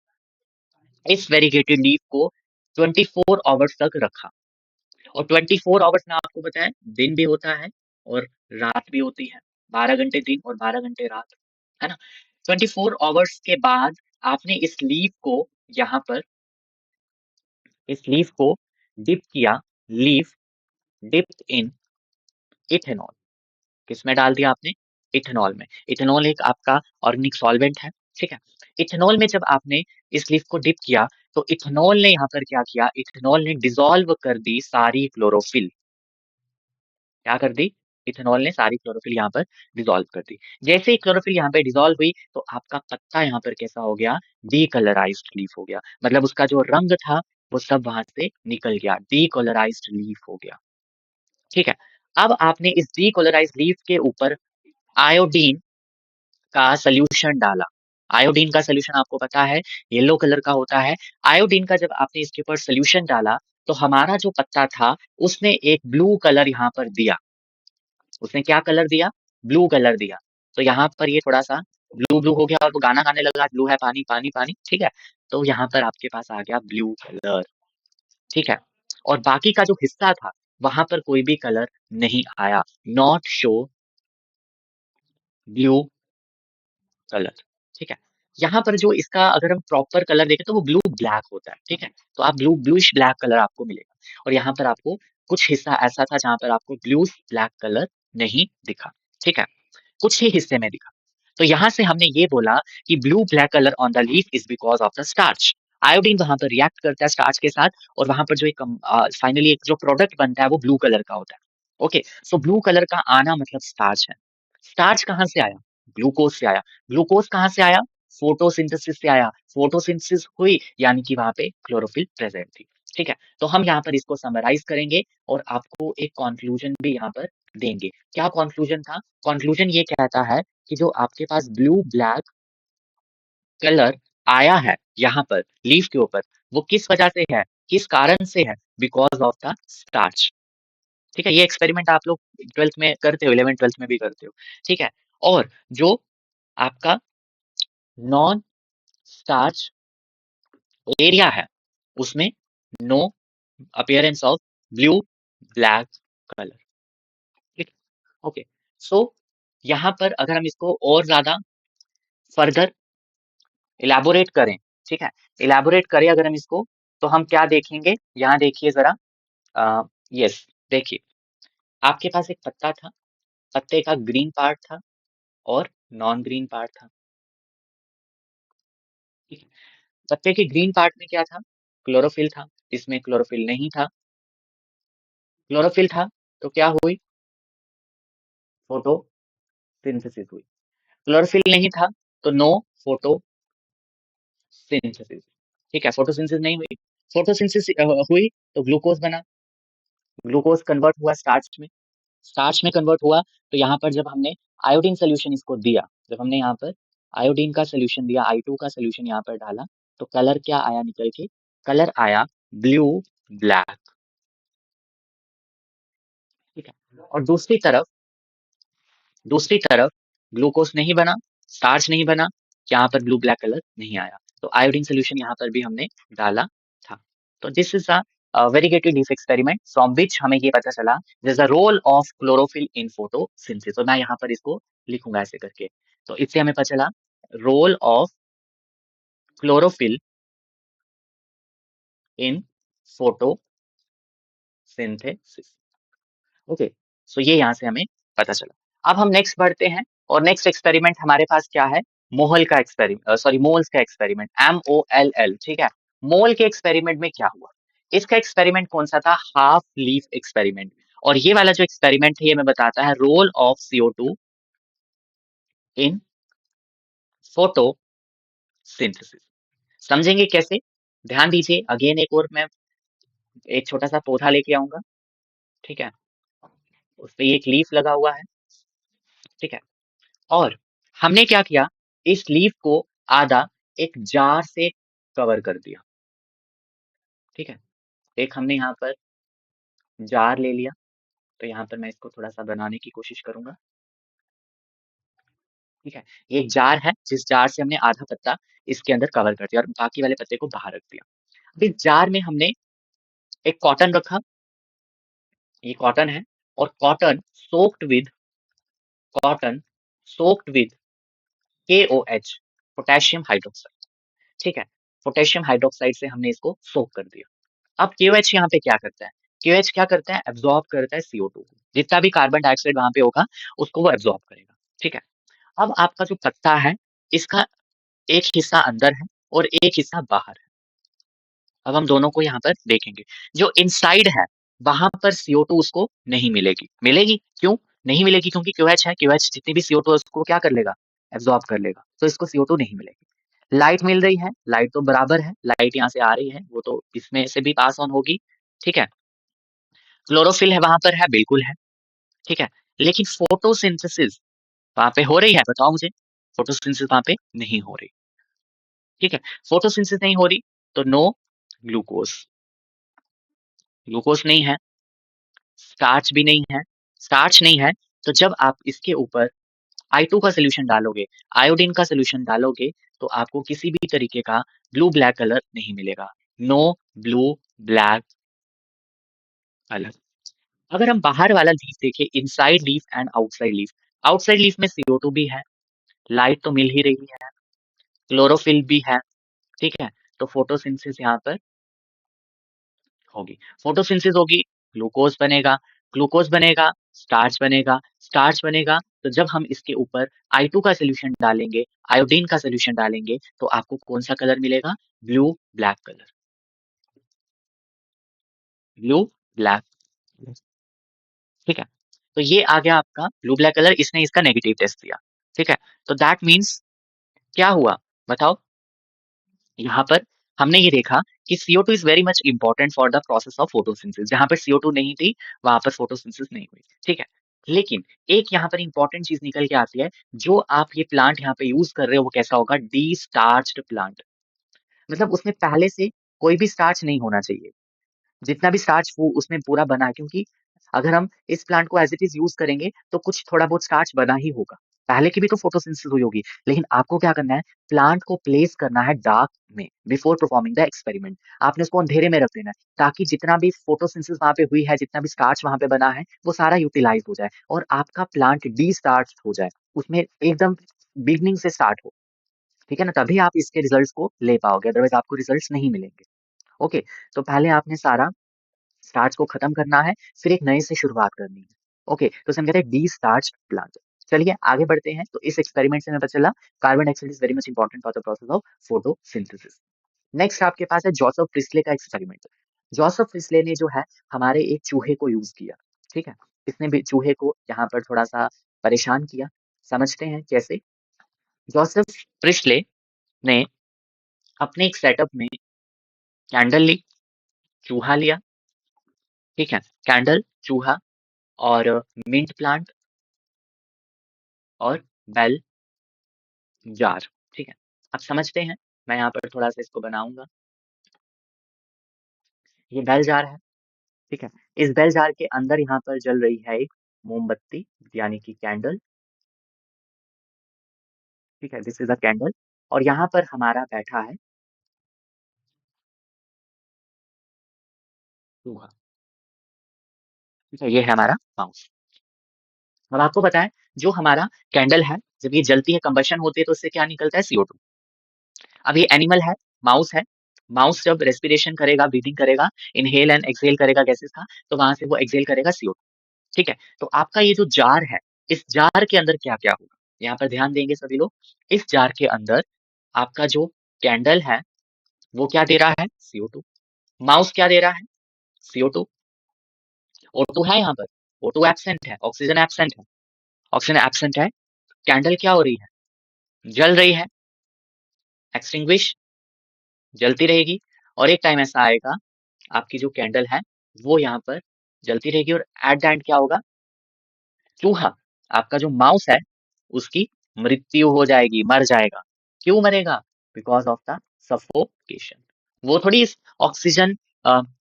इस वेरीगेटेड लीफ को 24 आवर्स तक रखा। और 24 आवर्स में आपको पता है दिन भी होता है और रात भी होती है, 12 घंटे दिन और 12 घंटे रात, है ना? 24 आवर्स के बाद आपने यहाँ पर इस लीफ को डिप किया। Leaf dipped in ethanol. किसमें डाल दिया आपने? इथेनॉल में। इथेनॉल एक आपका ऑर्गेनिक सॉल्वेंट है। ठीक है। इथेनॉल में जब आपने इस लीफ को डिप किया, तो इथेनॉल ने यहाँ पर क्या किया? इथेनॉल ने डिसॉल्व कर दी सारी क्लोरोफिल। क्या कर दी? इथेनॉल ने सारी क्लोरोफिल यहाँ पर डिसॉल्व कर दी। जैसे ही क्लोरोफिल यहाँ पे डिसॉल्व हुई, तो आपका पत्ता यहाँ पर कैसा हो गया? डीकलराइज्ड लीफ हो गया। मतलब उसका जो रंग था वो सब वहां से निकल गया, डीकलराइज्ड लीफ हो गया। ठीक है। अब आपने इस डीकलराइज्ड लीफ के ऊपर आयोडीन का सॉल्यूशन डाला। आयोडीन का सॉल्यूशन आपको पता है येलो कलर का होता है। आयोडीन का जब आपने इसके ऊपर सॉल्यूशन डाला, तो हमारा जो पत्ता था उसने एक ब्लू कलर यहाँ पर दिया। उसने क्या कलर दिया? ब्लू कलर दिया। तो यहाँ पर ये थोड़ा सा ब्लू ब्लू हो गया और वो गाना गाने लगा, ब्लू है पानी पानी पानी, ठीक है। तो यहाँ पर आपके पास आ गया ब्लू कलर, ठीक है। और बाकी का जो हिस्सा था वहां पर कोई भी कलर नहीं आया, नॉट शो ब्लू कलर, ठीक है। यहाँ पर जो इसका अगर हम प्रॉपर कलर देखें तो वो ब्लू ब्लैक होता है, ठीक है। तो आप ब्लूइश ब्लैक कलर आपको मिलेगा, और यहाँ पर आपको कुछ हिस्सा ऐसा था जहां पर आपको ब्लू ब्लैक कलर नहीं दिखा, ठीक है, कुछ ही हिस्से में दिखा। तो यहाँ से हमने ये बोला कि blue black colour on the leaf is because of the starch. Iodine वहां पर रिएक्ट करता है स्टार्च के साथ, और वहां पर जो एक फाइनली एक जो प्रोडक्ट बनता है वो ब्लू कलर का होता है। ओके, सो ब्लू कलर का आना मतलब स्टार्च है। स्टार्च कहाँ से आया? ग्लूकोज से आया। ग्लूकोज कहाँ से आया? फोटोसिंथेसिस से आया। फोटोसिंथेसिस हुई यानी कि वहां पे क्लोरोफिल प्रेजेंट थी, ठीक है। तो हम यहाँ पर इसको समराइज करेंगे और आपको एक कंक्लूजन भी यहाँ पर देंगे। क्या कंक्लूजन था? कंक्लूजन ये कहता है कि जो आपके पास ब्लू ब्लैक कलर आया है यहाँ पर लीफ के ऊपर, वो किस वजह से है, किस कारण से है? बिकॉज ऑफ द स्टार्च, ठीक है। ये एक्सपेरिमेंट आप लोग 12th में करते हो, 11 12th में भी करते हो, ठीक है। और जो आपका नॉन स्टार्च एरिया है उसमें no appearance of blue black colour, ठीक। ओके, सो यहाँ पर अगर हम इसको और ज्यादा फर्दर इलेबोरेट करें, ठीक है, इलेबोरेट करें अगर हम इसको, तो हम क्या देखेंगे, यहाँ देखिए जरा, यस, देखिए आपके पास एक पत्ता था, पत्ते का ग्रीन पार्ट था और नॉन ग्रीन पार्ट था, ठीक है। पत्ते के ग्रीन पार्ट में क्या था? क्लोरोफिल था। इसमें क्लोरोफिल नहीं था। क्लोरोफिल था तो क्या हुई? फोटोसिंथेसिस हुई। क्लोरोफिल नहीं था तो नो फोटोसिंथेसिस, ठीक है, फोटोसिंथेसिस नहीं हुई। फोटोसिंथेसिस हुई तो ग्लूकोज बना, ग्लूकोज कन्वर्ट हुआ स्टार्च में, स्टार्च में कन्वर्ट हुआ। तो यहाँ पर जब हमने आयोडीन सोल्यूशन इसको दिया, जब हमने यहाँ पर आयोडीन का सोल्यूशन दिया, I2 का सोल्यूशन यहाँ पर डाला, तो कलर क्या आया निकल के? कलर आया ब्लू ब्लैक, ठीक है। और दूसरी तरफ ग्लूकोज नहीं बना, स्टार्च नहीं बना, यहाँ पर ब्लू ब्लैक कलर नहीं आया। तो आयोडीन सोल्यूशन यहाँ पर भी हमने डाला था। तो this is a variegated leaf experiment from which हमें ये पता चला this the role of chlorophyll in photosynthesis. तो मैं यहाँ पर इसको लिखूंगा ऐसे करके। तो इससे हमें पता चला role of chlorophyll in photosynthesis. Okay, so ये यहाँ से हमें पता चला। अब हम नेक्स्ट बढ़ते हैं, और नेक्स्ट एक्सपेरिमेंट हमारे पास क्या है? मोहल का एक्सपेरिमेंट, सॉरी मोल्स का एक्सपेरिमेंट, MOLL, ठीक है। मोल के एक्सपेरिमेंट में क्या हुआ? इसका एक्सपेरिमेंट कौन सा था? Half leaf experiment. और ये वाला जो एक्सपेरिमेंट है ये हमें बताता है role of CO2 in photosynthesis. समझेंगे कैसे? ध्यान दीजिए, अगेन एक और मैं एक छोटा सा पौधा लेके आऊंगा, ठीक है, उस पे एक लीफ लगा हुआ है, ठीक है। और हमने क्या किया, इस लीफ को आधा एक जार से कवर कर दिया, ठीक है। एक हमने यहाँ पर जार ले लिया, तो यहाँ पर मैं इसको थोड़ा सा बनाने की कोशिश करूंगा, ठीक है। ये एक जार है जिस जार से हमने आधा पत्ता इसके अंदर कवर कर दिया और बाकी वाले पत्ते को बाहर रख दिया। अब इस जार में हमने एक कॉटन रखा, ये कॉटन है, और cotton soaked with KOH, potassium hydroxide, ठीक है। पोटेशियम हाइड्रोक्साइड से हमने इसको सोक कर दिया। अब KOH यहाँ पे क्या करता है? KOH क्या करता है? एब्जॉर्ब करता है CO2 को। जितना भी कार्बन डाइऑक्साइड वहां पे होगा उसको वो एब्जॉर्ब करेगा, ठीक है। अब आपका जो पत्ता है इसका एक हिस्सा अंदर है और एक हिस्सा बाहर है। अब हम दोनों को यहाँ पर देखेंगे। जो इनसाइड है वहां पर CO2 उसको नहीं मिलेगी। मिलेगी क्यों नहीं मिलेगी? क्योंकि QH है, QH जितनी भी CO2 है उसको क्या कर लेगा? एब्जॉर्ब कर लेगा, तो इसको CO2 नहीं मिलेगी। लाइट मिल रही है, लाइट तो बराबर है, लाइट यहाँ से आ रही है, वो तो इसमें से भी पास ऑन होगी, ठीक है। क्लोरोफिल है वहां पर है, बिल्कुल है, ठीक है। लेकिन फोटोसिंथेसिस वहां पे हो रही है? बताओ मुझे, फोटोसिंथेसिस वहां पे नहीं हो रही, ठीक है। फोटोसिंथेसिस नहीं हो रही तो नो ग्लूकोज, ग्लूकोज नहीं है, स्टार्च भी नहीं है, स्टार्च नहीं है। तो जब आप इसके ऊपर I2 का सॉल्यूशन डालोगे, आयोडीन का सॉल्यूशन डालोगे, तो आपको किसी भी तरीके का ब्लू ब्लैक कलर नहीं मिलेगा। No blue black colour. अगर हम बाहर वाला लीफ देखें, inside leaf and outside leaf में CO2 भी है, लाइट तो मिल ही रही है, क्लोरोफिल भी है, ठीक है? तो फोटोसिंथेसिस यहाँ पर होगी। फोटोसिंथेसिस होगी, ग्लूकोज बनेगा, ग्लूकोज बनेगा, स्टार्च बनेगा, तो जब हम इसके ऊपर I2 का सॉल्यूशन डालेंगे, आयोडीन का सॉल्यूशन डालेंगे, तो आपको कौन-सा कलर मिलेगा? Blue black colour. Blue black, ठीक है? तो ये आ गया आपका ब्लू ब्लैक कलर, इसने इसका नेगेटिव टेस्ट दिया, ठीक है? तो दैट मीन्स क्या हुआ? बताओ? यहाँ पर हमने ये देखा कि CO2 is very much important for the process of photosynthesis. जहाँ पर CO2 नहीं थी, वहाँ पर फोटोसिंथेसिस नहीं हुई, ठीक है? लेकिन एक यहाँ पर इम्पोर्टेंट चीज़ निकल के आती है, जो आप ये प्लांट यहाँ पे यूज़ कर रहे हो, वो कैसा होगा? डी-स्टार्च्ड प्लांट। मतलब उसमें पहले से कोई भी स्टार्च नहीं होना चाहिए। जितना भी स्टार्च वो उसमें पूरा बना है, क्योंकि अगर हम इस प्लांट को एज़ इट इज़ यूज़ करेंगे, तो कुछ थोड़ा बहुत स्टार्च बना ही होगा। पहले की भी तो फोटोसिंथेसिस हुई होगी, लेकिन आपको क्या करना है, प्लांट को प्लेस करना है डार्क में बिफोर परफॉर्मिंग द एक्सपेरिमेंट। आपने उसको अंधेरे में रख देना है, ताकि जितना भी फोटोसिंथेसिस वहाँ पे हुई है, जितना भी स्टार्च वहाँ पे बना है, वो सारा यूटिलाइज़ हो जाए और आपका प्लांट डी-स्टार्च्ड हो जाए। उसमें एकदम बिगिनिंग से स्टार्ट हो, ठीक है ना? तभी आप इसके रिजल्ट्स को ले पाओगे, अदरवाइज़ आपको रिजल्ट्स नहीं मिलेंगे। ओके, तो पहले आपने सारा स्टार्च को खत्म करना है, फिर एक नए से शुरुआत करनी है। ओके, तो इसे हम कहते हैं डी-स्टार्च प्लांट। चलिए आगे बढ़ते हैं। तो इस एक्सपेरिमेंट से हमें पता चला carbon dioxide is very much important for the process of photosynthesis. Next आपके पास है जोसेफ प्रिस्ले का एक्सपेरिमेंट। जोसेफ प्रिस्ले ने जो है हमारे एक चूहे को यूज किया, ठीक है? इसने भी चूहे को यहाँ पर थोड़ा सा परेशान किया। समझते हैं कैसे। जोसेफ प्रिस्ले ने अपने एक सेटअप में कैंडल ली, चूहा लिया, ठीक है? कैंडल, चूहा और मिंट प्लांट और बेल जार, ठीक है? अब समझते हैं, मैं यहाँ पर थोड़ा-सा इसको बनाऊँगा। ये बेल जार है, ठीक है? इस बेल जार के अंदर यहाँ पर जल रही है एक मोमबत्ती, यानी कि कैंडल, ठीक है? दिस इज़ अ कैंडल और यहाँ पर हमारा बैठा है चूहा, ठीक है? ये है हमारा माउस। अब आपको पता है, जो हमारा कैंडल है, जब ये जलती है, कंबशन होती है, तो उससे क्या निकलता है? CO2। अब ये एनिमल है, माउस जब रेस्पिरेशन करेगा, ब्रीथिंग करेगा, इन्हेल एंड एक्सहेल करेगा गैसेस का, तो वहाँ से वो एक्सहेल करेगा CO2। ठीक है? तो आपका ये जो जार है, इस जार के अंदर क्या-क्या होगा? यहाँ पर ध्यान देंगे सभी लोग। इस जार के अंदर आपका जो कैंडल है, वो क्या दे रहा है? CO2। माउस क्या दे रहा है? CO2। O2 है यहाँ पर? O2 एब्सेंट है, ऑक्सीजन एब्सेंट है। ऑक्सीजन एब्सेंट है, कैंडल क्या हो रही है? जल रही है, एक्सटिंग्विश, जलती रहेगी और एक टाइम ऐसा आएगा, आपकी जो कैंडल है, वो यहाँ पर जलती रहेगी और एट द एंड क्या होगा? चूहा, आपका जो माउस है, उसकी मृत्यु हो जाएगी, मर जाएगा। क्यों मरेगा? Because of the suffocation. वो थोड़ी इस ऑक्सीजन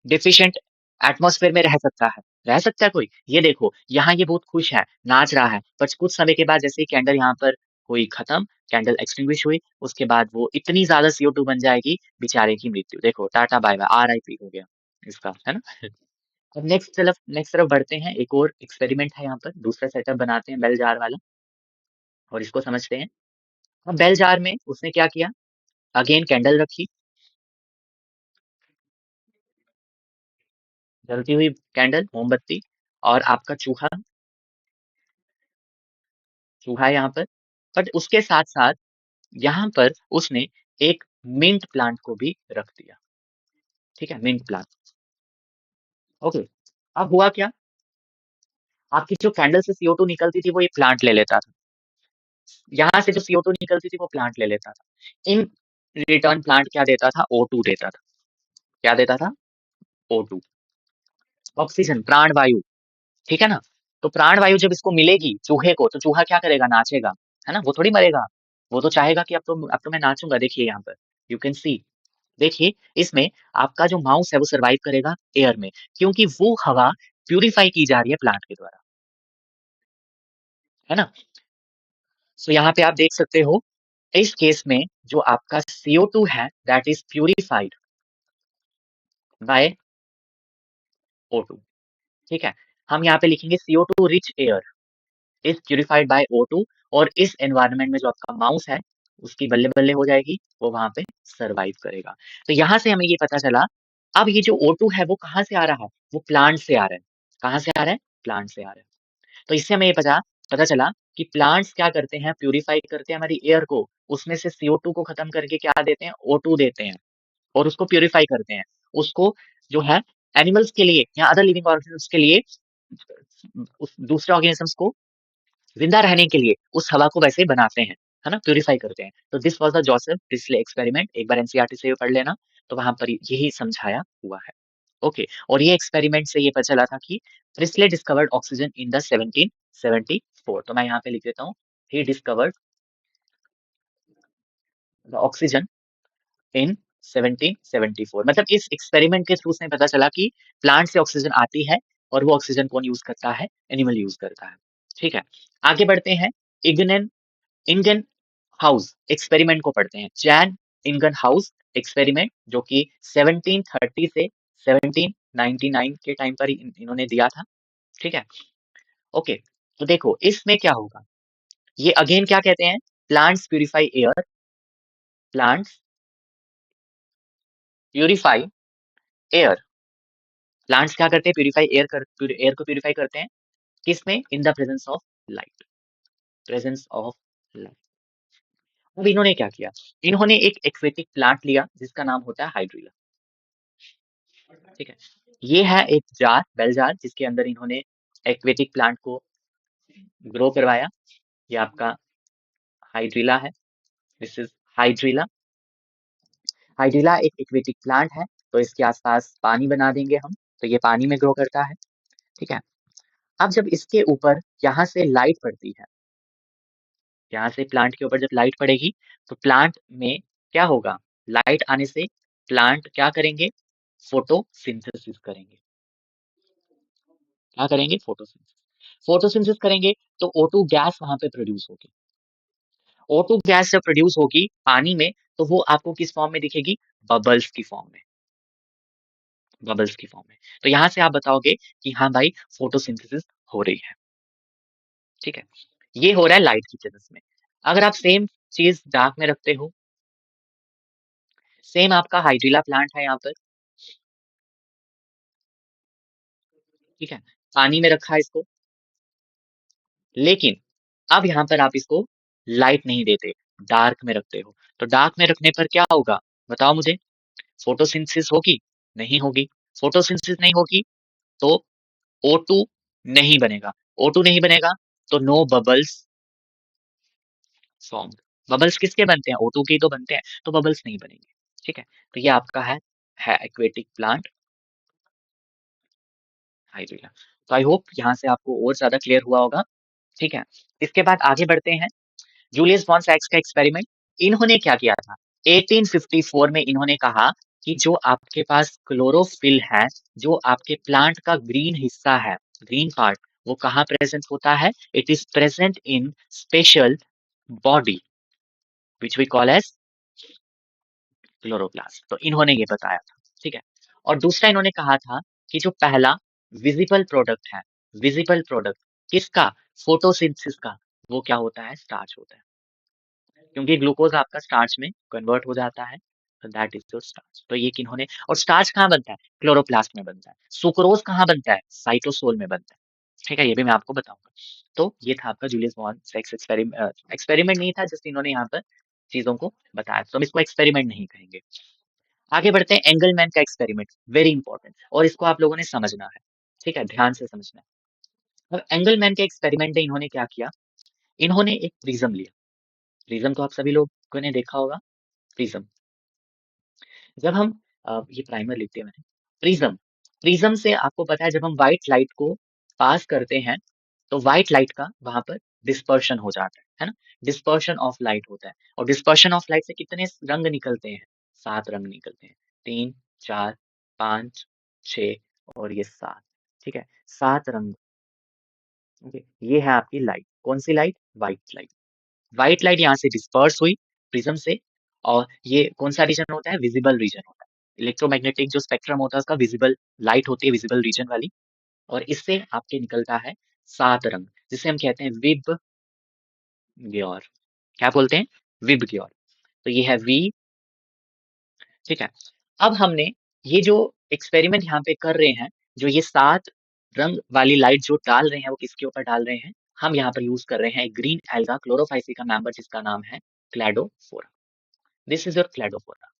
डेफिशिएंट एटमॉस्फेयर में रह सकता है। रह सकता है कोई? ये देखो, यहाँ ये बहुत खुश है, नाच रहा है, पर कुछ समय के बाद जैसे ही कैंडल यहाँ पर हुई खत्म, कैंडल एक्सटिंग्विश हुई, उसके बाद वो इतनी ज़्यादा CO2 बन जाएगी, बेचारे की मृत्यु। देखो, टाटा बाय-बाय, RIP हो गया इसका, है ना? अब नेक्स्ट तरफ बढ़ते हैं, एक और एक्सपेरिमेंट है यहाँ पर, दूसरा सेटअप बनाते हैं बेल जार वाला और इसको समझते हैं। अब बेल जार में उसने क्या किया, अगेन कैंडल रखी, जलती हुई कैंडल, मोमबत्ती और आपका चूहा है यहाँ पर। बट उसके साथ-साथ यहाँ पर उसने एक मिंट प्लांट को भी रख दिया, ठीक है? Mint plant, okay. अब हुआ क्या, आपकी जो कैंडल से CO2 निकलती थी, वो ये प्लांट ले लेता था। यहाँ से जो CO2 निकलती थी, वो प्लांट ले लेता था। इन रिटर्न प्लांट क्या देता था? O2 देता था। क्या देता था? O2, ऑक्सीजन, प्राणवायु, ठीक है ना? तो प्राणवायु जब इसको मिलेगी चूहे को, तो चूहा क्या करेगा? नाचेगा, है ना? वो थोड़ी मरेगा। वो तो चाहेगा कि अब तो मैं नाचूँगा, देखिए यहाँ पर, यू कैन सी, देखिए इसमें आपका जो माउस है वो सर्वाइव करेगा एयर में, क्योंकि वो हवा प्यूरिफाई की जा रही है प्लांट के द्वारा, है ना? सो यहाँ पे आप देख सकते हो, इस केस में जो आपका CO2 है that is purified bye O2। ठीक है, हम यहाँ पे लिखेंगे CO2 rich air is purified bye O2, और इस एनवायरनमेंट में जो आपका माउस है उसकी बल्ले बल्ले हो जाएगी, वो वहां पे सरवाइव करेगा। तो यहाँ से हमें ये पता चला, अब ये जो O2 है वो कहाँ से आ रहा है, वो प्लांट से आ रहा है। कहाँ से आ रहा है, प्लांट से आ रहा है। तो इससे हमें ये पता पता चला कि प्लांट्स क्या करते हैं, प्यूरिफाई करते हैं हमारी एयर को, उसमें से CO2 को खत्म करके क्या देते हैं, O2 देते हैं, और उसको प्यूरिफाई करते हैं। उसको जो है एनिमल्स के लिए या अदर लिविंग ऑर्गेनिज्म्स के लिए, उस दूसरे ऑर्गेनिजम्स को जिंदा रहने के लिए उस हवा को वैसे बनाते हैं, है ना, प्यूरिफाई करते हैं। तो this was the Joseph Presley experiment, एक बार एनसीईआरटी से पढ़ लेना, तो वहां पर यही समझाया हुआ है। ओके, और ये एक्सपेरिमेंट से ये पता चला था कि Presley discovered oxygen in the 1774। तो मैं यहाँ पे लिख देता हूँ, he discovered the oxygen in 1774। मतलब इस एक्सपेरिमेंट के थ्रू उसने पता चला कि प्लांट से ऑक्सीजन आती है, और वो ऑक्सीजन कौन यूज करता है, एनिमल यूज करता है। ठीक है, आगे बढ़ते हैं। इग्नेन इंगन हाउस एक्सपेरिमेंट को पढ़ते हैं। जैन इंगन हाउस एक्सपेरिमेंट, जो कि 1730 से 1799 के टाइम पर इन्होंने दिया था। ठीक है, ओके। तो देखो इसमें क्या होगा, ये अगेन क्या कहते हैं, plants purify air, plants purify air. Plants क्या करते हैं, प्यूरिफाई एयर को प्यूरिफाई करते हैं, किसमें, in the presence of light, presence of light. अब इन्होंने क्या किया, इन्होंने एक एक्वेटिक प्लांट लिया जिसका नाम होता है हाइड्रिला। ठीक है, ये है एक जार, बेल जार, जिसके अंदर इन्होंने एक्वेटिक प्लांट को ग्रो करवाया। ये आपका हाइड्रिला है, दिस इज हाइड्रिला। हाइड्रिला एक एक्वेटिक प्लांट है, तो इसके आसपास पानी बना देंगे हम, तो ये पानी में ग्रो करता है। ठीक है, अब जब इसके ऊपर यहाँ से लाइट पड़ती है, यहाँ से प्लांट के ऊपर जब लाइट पड़ेगी, तो प्लांट में क्या होगा, लाइट आने से प्लांट क्या करेंगे, फोटोसिंथेसिस करेंगे। क्या करेंगे, फोटोसिंथेसिस। फोटोसिंथेसिस करेंगे तो O2 गैस वहां पे प्रोड्यूस होगी। O2 गैस जब प्रोड्यूस होगी पानी में, तो वो आपको किस फॉर्म में दिखेगी, बबल्स की फॉर्म में, बबल्स की फॉर्म में। तो यहाँ से आप बताओगे कि हाँ भाई फोटोसिंथेसिस हो रही है। ठीक है, ये हो रहा है लाइट की प्रेजेंस में। अगर आप सेम चीज डार्क में रखते हो, सेम आपका हाइड्रिला प्लांट है यहाँ पर, ठीक है, पानी में रखा है इसको, लेकिन अब यहाँ पर आप इसको लाइट नहीं देते, डार्क में रखते हो, तो डार्क में रखने पर क्या होगा, बताओ मुझे, फोटोसिंथेसिस होगी, नहीं होगी। फोटोसिंथेसिस नहीं होगी तो O2 नहीं बनेगा, O2 नहीं बनेगा तो नो बबल्स फॉर्म। बबल्स किसके बनते हैं, O2 के ही तो बनते हैं, तो बबल्स नहीं बनेंगे। ठीक है, तो ये आपका है एक्वेटिक प्लांट हाइड्रिला। तो आई होप यहाँ से आपको और ज्यादा क्लियर हुआ होगा। ठीक है, इसके बाद आगे बढ़ते हैं, जूलियस बॉन सैक्स का एक्सपेरिमेंट। इन्होंने क्या किया था, 1854 में इन्होंने कहा कि जो आपके पास क्लोरोफिल है, जो आपके प्लांट का ग्रीन हिस्सा है, ग्रीन पार्ट, वो कहाँ प्रेजेंट होता है, it is present in special body which we call as chloroplast. तो इन्होंने ये बताया था। ठीक है, और दूसरा इन्होंने कहा था कि जो पहला विजिबल प्रोडक्ट है, विजिबल प्रोडक्ट किसका, फोटोसिंथेसिस का, वो क्या होता है, स्टार्च होता है, क्योंकि ग्लूकोज आपका स्टार्च में कन्वर्ट हो जाता है, तो दैट इज योर स्टार्च। तो ये किन्होंने, और स्टार्च कहाँ बनता है, क्लोरोप्लास्ट में बनता है। सुक्रोज कहाँ बनता है, साइटोसोल में बनता है। ठीक है, ये भी मैं आपको बताऊंगा। तो ये था आपका Julius born sex experiment, experiment नहीं था, जस्ट इन्होंने यहाँ पर चीजों को बताया, तो हम इसको एक्सपेरिमेंट नहीं कहेंगे। आगे बढ़ते हैं, एंगलमैन का एक्सपेरिमेंट, वेरी इंपॉर्टेंट, और इसको आप लोगों ने समझना है। ठीक है, ध्यान से समझना है। अब एंगलमैन के एक्सपेरिमेंट में इन्होंने क्या किया, इन्होंने एक प्रिज्म लिया। प्रिज्म तो आप सभी लोगों ने देखा होगा, प्रिज्म। जब हम ये प्राइमर लिखते हैं मैंने, प्रिज्म, प्रिज्म से आपको पता है जब हम व्हाइट लाइट को पास करते हैं, तो व्हाइट लाइट का वहां पर डिस्पर्शन हो जाता है ना, डिस्पर्शन ऑफ लाइट होता है। और डिस्पर्शन ऑफ लाइट से कितने रंग निकलते हैं, 7 रंग निकलते हैं, 3, 4, 5, 6 और ये 7। ठीक है, 7 रंग। ओके, ये है आपकी लाइट, कौन सी light, white light. White light यहाँ से डिस्पर्स हुई प्रिज्म से, और ये कौन सा रीजन होता है? विजिबल रीजन होता है। इलेक्ट्रोमैग्नेटिक जो स्पेक्ट्रम होता है उसका विजिबल लाइट होती है, विजिबल रीजन वाली, और इससे आपके निकलता है 7 रंग, जिसे हम कहते हैं विब ग्योर। क्या बोलते हैं? विब ग्योर। तो ये है वी, ठीक है। अब हमने ये जो एक्सपेरिमेंट यहाँ पे कर रहे हैं, जो ये 7 रंग वाली लाइट जो डाल रहे हैं वो किसके ऊपर डाल रहे हैं? हम यहाँ पर यूज कर रहे हैं एक ग्रीन एल्गा क्लोरोफाइसिका मेंबर जिसका नाम है Cladophora. This is your Cladophora,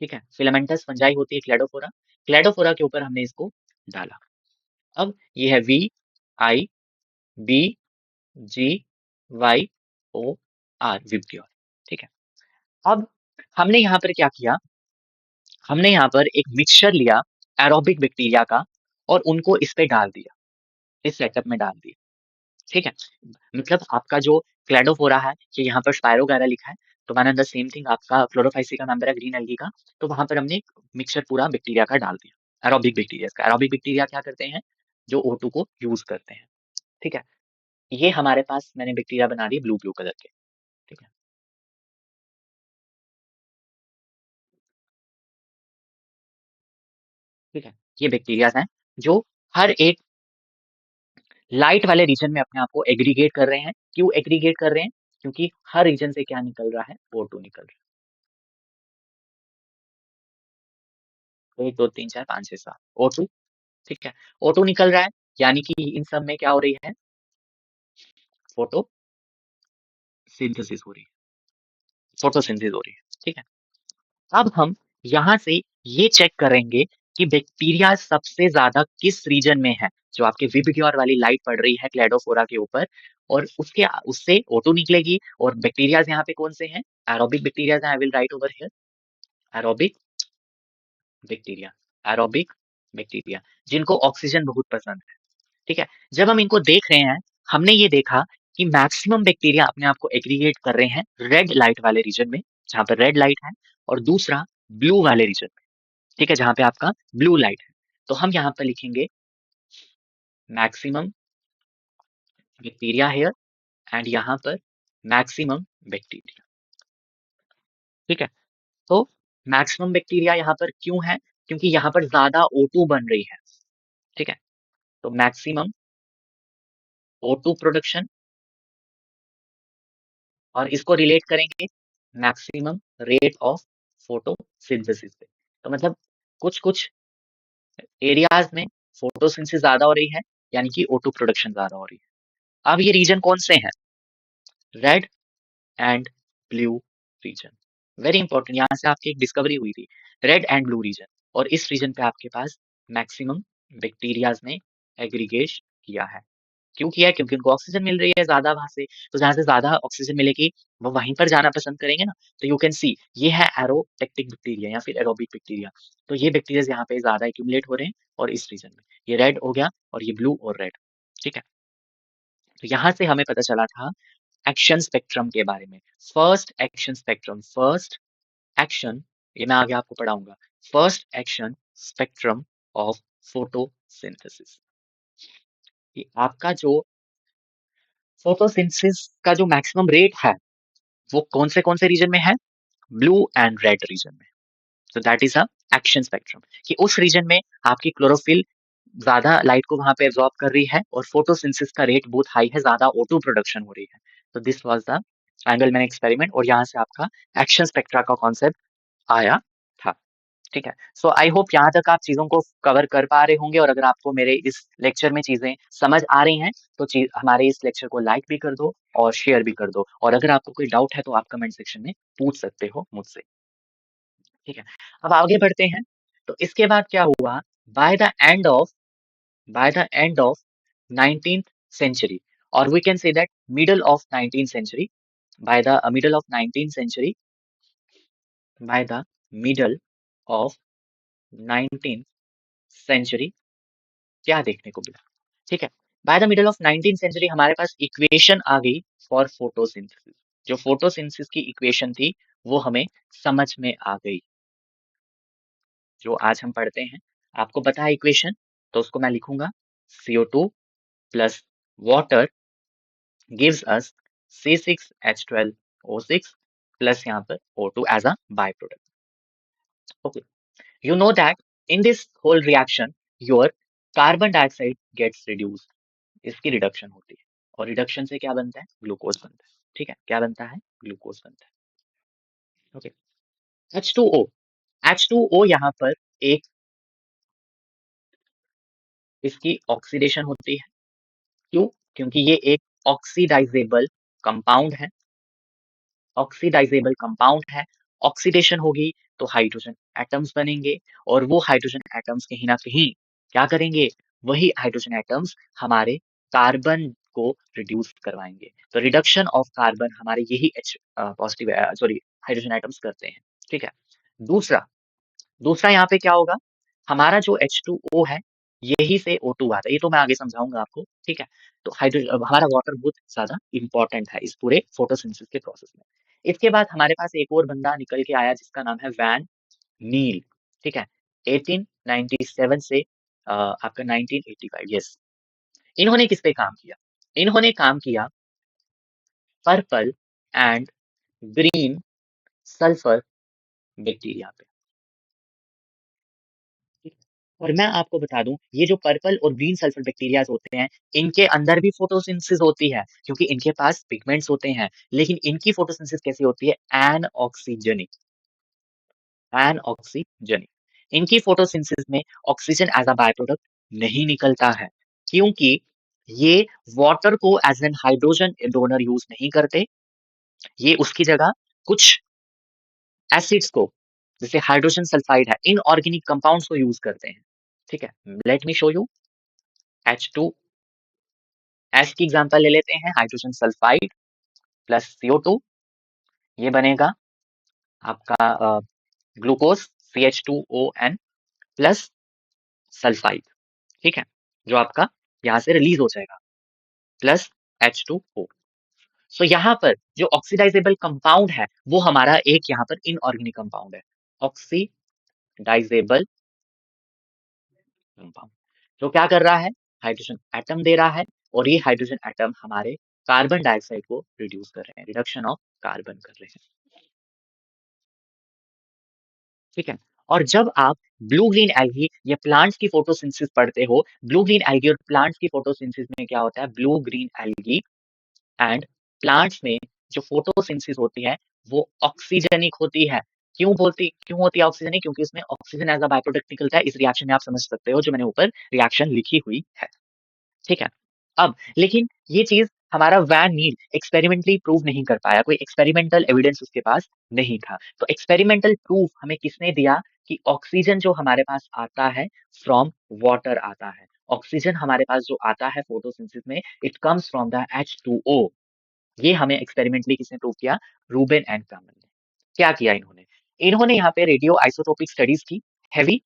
ठीक है। फिलामेंटस फंजाई होती है क्लैडोफोरा। क्लैडोफोरा के ऊपर हमने इसको डाला। अब ये है V I B G Y O R, VIBGYOR, ठीक है। अब हमने यहाँ पर क्या किया? हमने यहाँ पर एक मिक्सचर लिया एरोबिक बैक्टीरिया का और उनको इस पे डाल दिया, इस सेटअप में डाल दिया, ठीक है। मतलब आपका जो क्लैडोफोरा है, ये यहाँ पर स्पायरोगायरा लिखा है, तो one and the same thing आपका क्लोरोफाइसिका मेंबर है ग्रीन एल्गी का, तो वहां पर हमने मिक्सचर पूरा बैक्टीरिया का डाल दिया, एरोबिक बैक्टीरिया का। एरोबिक बैक्टीरिया क्या करते हैं? जो O2 को यूज करते हैं, ठीक है। ये हमारे पास मैंने बैक्टीरिया बना दी ब्लू ब्लू कलर के, ठीक है, ठीक है। ये बैक्टीरिया हैं जो हर एक लाइट वाले रीजन में अपने आप को एग्रीगेट कर रहे हैं। क्यों एग्रीगेट कर रहे हैं? क्योंकि हर रीजन से क्या निकल रहा है? O2 निकल रहा है। 1 2 3 4 5 6 7 O2, ठीक है। O2 निकल रहा है, यानी कि इन सब में क्या हो रही है? फोटो सिंथेसिस हो रही है, फोटोसिंथेसिस हो रही है, ठीक है। अब हम यहाँ से ये चेक करेंगे कि बैक्टीरिया सबसे ज्यादा किस रीजन में है। जो आपके विबग्योर वाली लाइट पड़ रही है क्लैडोफोरा के ऊपर, और उसके उससे O2 निकलेगी, और बैक्टीरिया यहाँ पे कौन से हैं? Aerobic bacteria. I will write over here aerobic bacteria, aerobic bacteria, जिनको ऑक्सीजन बहुत पसंद है, ठीक है। जब हम इनको देख रहे हैं, हमने ये देखा कि मैक्सिमम बैक्टीरिया अपने आप को एग्रीगेट कर रहे हैं रेड लाइट वाले रीजन में, जहां पर रेड लाइट है, और दूसरा ब्लू वाले रीजन में, ठीक है, जहां पे आपका ब्लू लाइट है। तो हम यहाँ पर लिखेंगे मैक्सिमम बैक्टीरिया हेयर, एंड यहाँ पर मैक्सिमम बैक्टीरिया, ठीक है। तो मैक्सिमम बैक्टीरिया यहाँ पर क्यों है? क्योंकि यहाँ पर ज्यादा O2 बन रही है, ठीक है। तो मैक्सिमम O2 प्रोडक्शन, और इसको रिलेट करेंगे मैक्सिमम रेट ऑफ फोटोसिंथेसिस पे। तो मतलब कुछ कुछ एरियाज में फोटोसिंथेसिस ज्यादा हो रही है, यानी कि O2 प्रोडक्शन ज्यादा हो रही है। अब ये रीजन कौन से हैं? Red and blue region. Very important, यहाँ से आपकी एक डिस्कवरी हुई थी, रेड एंड ब्लू रीजन। और इस रीजन पे आपके पास मैक्सिमम बैक्टीरियाज ने एग्रीगेट किया है। क्यों किया है? क्योंकि उनको ऑक्सीजन मिल रही है ज्यादा वहां से, तो जहां से ज्यादा ऑक्सीजन मिलेगी वो वहीं पर जाना पसंद करेंगे ना। तो यू कैन सी ये है एरोटेक्टिक बैक्टीरिया या फिर एरोबिक बैक्टीरिया। तो ये बैक्टीरिया यहाँ पे ज्यादा एक्यूमुलेट हो रहे हैं, और इस रीजन में ये रेड हो गया, और ये ब्लू और रेड, ठीक है। तो यहाँ से हमें पता चला था एक्शन स्पेक्ट्रम के बारे में। First action spectrum, first action, ये मैं आगे आपको पढ़ाऊंगा। First action spectrum of photosynthesis. ये आपका जो फोटोसिंथेसिस का जो मैक्सिमम रेट है वो कौन से रीजन में है? ब्लू एंड रेड रीजन में। तो that is a action spectrum, कि उस रीजन में आपकी क्लोरोफिल ज्यादा लाइट को वहां पे एब्जॉर्ब कर रही है, और फोटोसिंथेसिस का रेट बहुत हाई है, ज्यादा O2 प्रोडक्शन हो रही है। तो this was the Engelmann experiment, और यहाँ से आपका एक्शन स्पेक्ट्रा का कॉन्सेप्ट आया था, ठीक है। सो आई होप यहाँ तक आप चीजों को कवर कर पा रहे होंगे, और अगर आपको मेरे इस लेक्चर में चीजें समझ आ रही हैं तो हमारे इस लेक्चर को लाइक भी कर दो और शेयर भी कर दो, और अगर आपको कोई डाउट है तो आप कमेंट सेक्शन में पूछ सकते हो मुझसे, ठीक है। अब आगे बढ़ते हैं। तो इसके बाद क्या हुआ? By the end of by the end of 19th century, or we can say that middle of 19th century, by the middle of 19th century, by the middle of 19th century, क्या देखने को मिला? ठीक है, by the middle of 19th century हमारे पास equation आ गई फॉर फोटोसिंथेसिस। जो फोटोसिंथेसिस की इक्वेशन थी वो हमें समझ में आ गई, जो आज हम पढ़ते हैं। आपको पता है इक्वेशन, तो उसको मैं लिखूंगा CO2 plus water gives us C6H12O6 plus यहाँ पर O2 as a byproduct. Okay, you know that in this whole reaction your carbon dioxide gets reduced, इसकी रिडक्शन होती है और रिडक्शन से क्या बनता है, ग्लूकोज बनता है। ठीक है, क्या बनता है, ग्लूकोज बनता है। ओके, H2O, H2O यहाँ पर एक इसकी ऑक्सीडेशन होती है। क्यों? क्योंकि ये एक ऑक्सीडाइजेबल कंपाउंड है, ऑक्सीडाइजेबल कंपाउंड है। ऑक्सीडेशन होगी तो हाइड्रोजन एटम्स बनेंगे और वो हाइड्रोजन एटम्स कहीं ना कहीं क्या करेंगे, वही हाइड्रोजन एटम्स हमारे कार्बन को रिड्यूस करवाएंगे। तो रिडक्शन ऑफ कार्बन हमारे यही H positive sorry hydrogen atoms करते हैं। ठीक है, दूसरा दूसरा यहाँ पे क्या होगा, हमारा जो H2O है यही से O2 आता है, ये तो मैं आगे समझाऊंगा आपको। ठीक है, तो हाइड्रोजन हमारा वाटर बहुत ज्यादा इंपॉर्टेंट है इस पूरे फोटोसिंथेसिस के प्रोसेस में। इसके बाद हमारे पास एक और बंदा निकल के आया जिसका नाम है वैन नील। ठीक है, 1897 से आपका 1985, यस। इन्होंने किस पे काम किया, इन्होंने काम किया purple and green sulphur bacteria पे। और मैं आपको बता दूं, ये जो पर्पल और ग्रीन सल्फर बैक्टीरियाज होते हैं, इनके अंदर भी फोटोसिंथेसिस होती है क्योंकि इनके पास पिगमेंट्स होते हैं, लेकिन इनकी फोटोसिंथेसिस कैसी होती है, एनऑक्सीजनिक, एनऑक्सीजनिक। इनकी फोटोसिंथेसिस में oxygen as a byproduct नहीं निकलता है क्योंकि ये वाटर को as an hydrogen donor use नहीं करते, ये उसकी जगह कुछ एसिड्स को, जैसे हाइड्रोजन सल्फाइड है, इनऑर्गेनिक कंपाउंड्स को यूज करते हैं। ठीक है, let me show you. H2 S की एग्जांपल ले लेते हैं, हाइड्रोजन सल्फाइड प्लस CO2, ये बनेगा आपका ग्लूकोज CH2ON प्लस सल्फाइड। ठीक है, जो आपका यहाँ से रिलीज हो जाएगा प्लस H2O। सो यहाँ पर जो ऑक्सीडाइजेबल कंपाउंड है वो हमारा एक यहाँ पर इनऑर्गेनिक कंपाउंड है, ऑक्सीडाइजेबल कंपाउंड, जो क्या कर रहा है, हाइड्रोजन एटम दे रहा है और ये हाइड्रोजन एटम हमारे कार्बन डाइऑक्साइड को रिड्यूस कर रहे हैं, रिडक्शन ऑफ कार्बन कर रहे हैं। ठीक है, और जब आप ब्लू ग्रीन एल्गी या प्लांट्स की फोटोसिंथेसिस पढ़ते हो, ब्लू ग्रीन एल्गी और प्लांट्स की फोटोसिंथेसिस में क्या होता है, blue green algae and plants में जो फोटोसिंथेसिस होती है वो ऑक्सीजनिक होती है। क्यों होती है ऑक्सीजनिक, क्योंकि इसमें oxygen as a byproduct निकलता है। इस रिएक्शन में आप समझ सकते हो जो मैंने ऊपर रिएक्शन लिखी हुई है। ठीक है, अब लेकिन ये चीज हमारा वैन नील एक्सपेरिमेंटली प्रूव नहीं कर पाया, कोई एक्सपेरिमेंटल एविडेंस उसके पास नहीं था। तो एक्सपेरिमेंटल प्रूफ हमें किसने दिया कि ऑक्सीजन जो हमारे पास आता है फ्रॉम वाटर आता है, ऑक्सीजन हमारे पास जो आता है फोटोसिंथेसिस में, it comes from the H2O। ये हमें एक्सपेरिमेंटली किसने प्रूव किया, रूबेन एंड कामन ने। क्या किया इन्होंने, इन्होंने यहाँ पे रेडियो आइसोटोपिक स्टडीज की, हैवी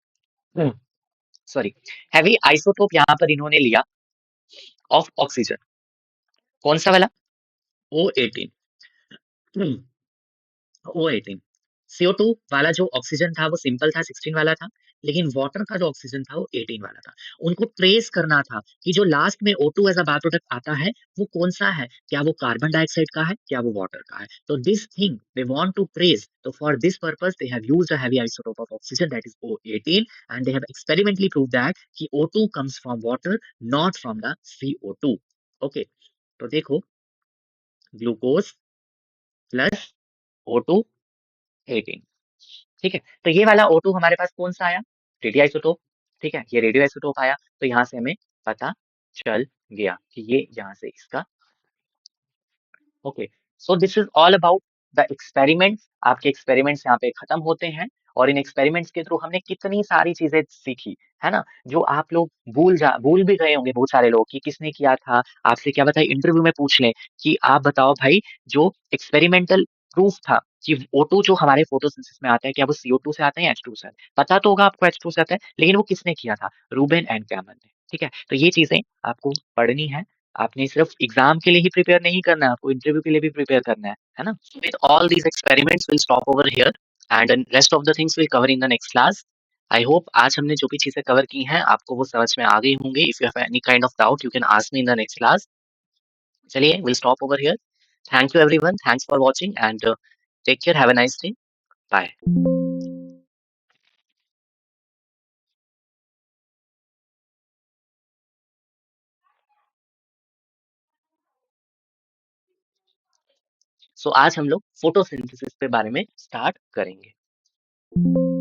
सॉरी हैवी आइसोटोप यहाँ पर इन्होंने लिया ऑफ ऑक्सीजन। कौन सा वाला, O18, O18। CO2 वाला जो ऑक्सीजन था वो सिंपल था, 16 वाला था, लेकिन वाटर का जो ऑक्सीजन था वो 18 वाला था। उनको ट्रेस करना था कि जो लास्ट में O2 as a by product आता है वो कौन सा है, क्या वो कार्बन डाइऑक्साइड का है, क्या वो वाटर का है। तो this thing they want to trace, तो for this purpose they have used a heavy isotope of oxygen that is O18 and they have experimentally prove that कि O2 comes from water not from the CO2। Okay, तो देखो, glucose plus O2 18। ठीक है, तो ये वाला O2 हमारे पास कौन सा आया, रेडियो आइसोटोप। ठीक है, ये रेडियो आइसोटोप आया, तो यहाँ से हमें पता चल गया कि ये यहाँ से इसका। Okay, so this is all about the experiments. आपके एक्सपेरिमेंट्स यहाँ पे खत्म होते हैं और इन एक्सपेरिमेंट्स के थ्रू हमने कितनी सारी चीजें सीखी है ना, जो आप लोग भूल भी गए होंगे बहुत सारे लोग कि किसने किया था। आपसे क्या बताइए, इंटरव्यू में पूछ लें कि आप बताओ भाई, जो एक्सपेरिमेंटल प्रूफ था कि O2 जो हमारे फोटोसिंथेसिस में आता है, क्या वो CO2 से आता है या H2 से आता है, पता तो होगा आपको H2 से आता है, लेकिन वो किसने किया था, रूबेन एंड कैमन ने। ठीक है, तो ये चीजें आपको पढ़नी है, आपने सिर्फ एग्जाम के लिए ही प्रिपेयर नहीं करना है, आपको इंटरव्यू के लिए भी प्रिपेयर करना है ना। With all these experiments will stop over here and rest of the things will cover in the next class. I hope आज हमने जो भी चीजें कवर की हैं आपको वो समझ में आ गई होंगी। If you have any kind of doubt you can ask me in the next class. चलिए, will stop over here. Thank you everyone. Thanks for watching and take care. Have a nice day. Bye. आज हम लोग photosynthesis के बारे में start करेंगे।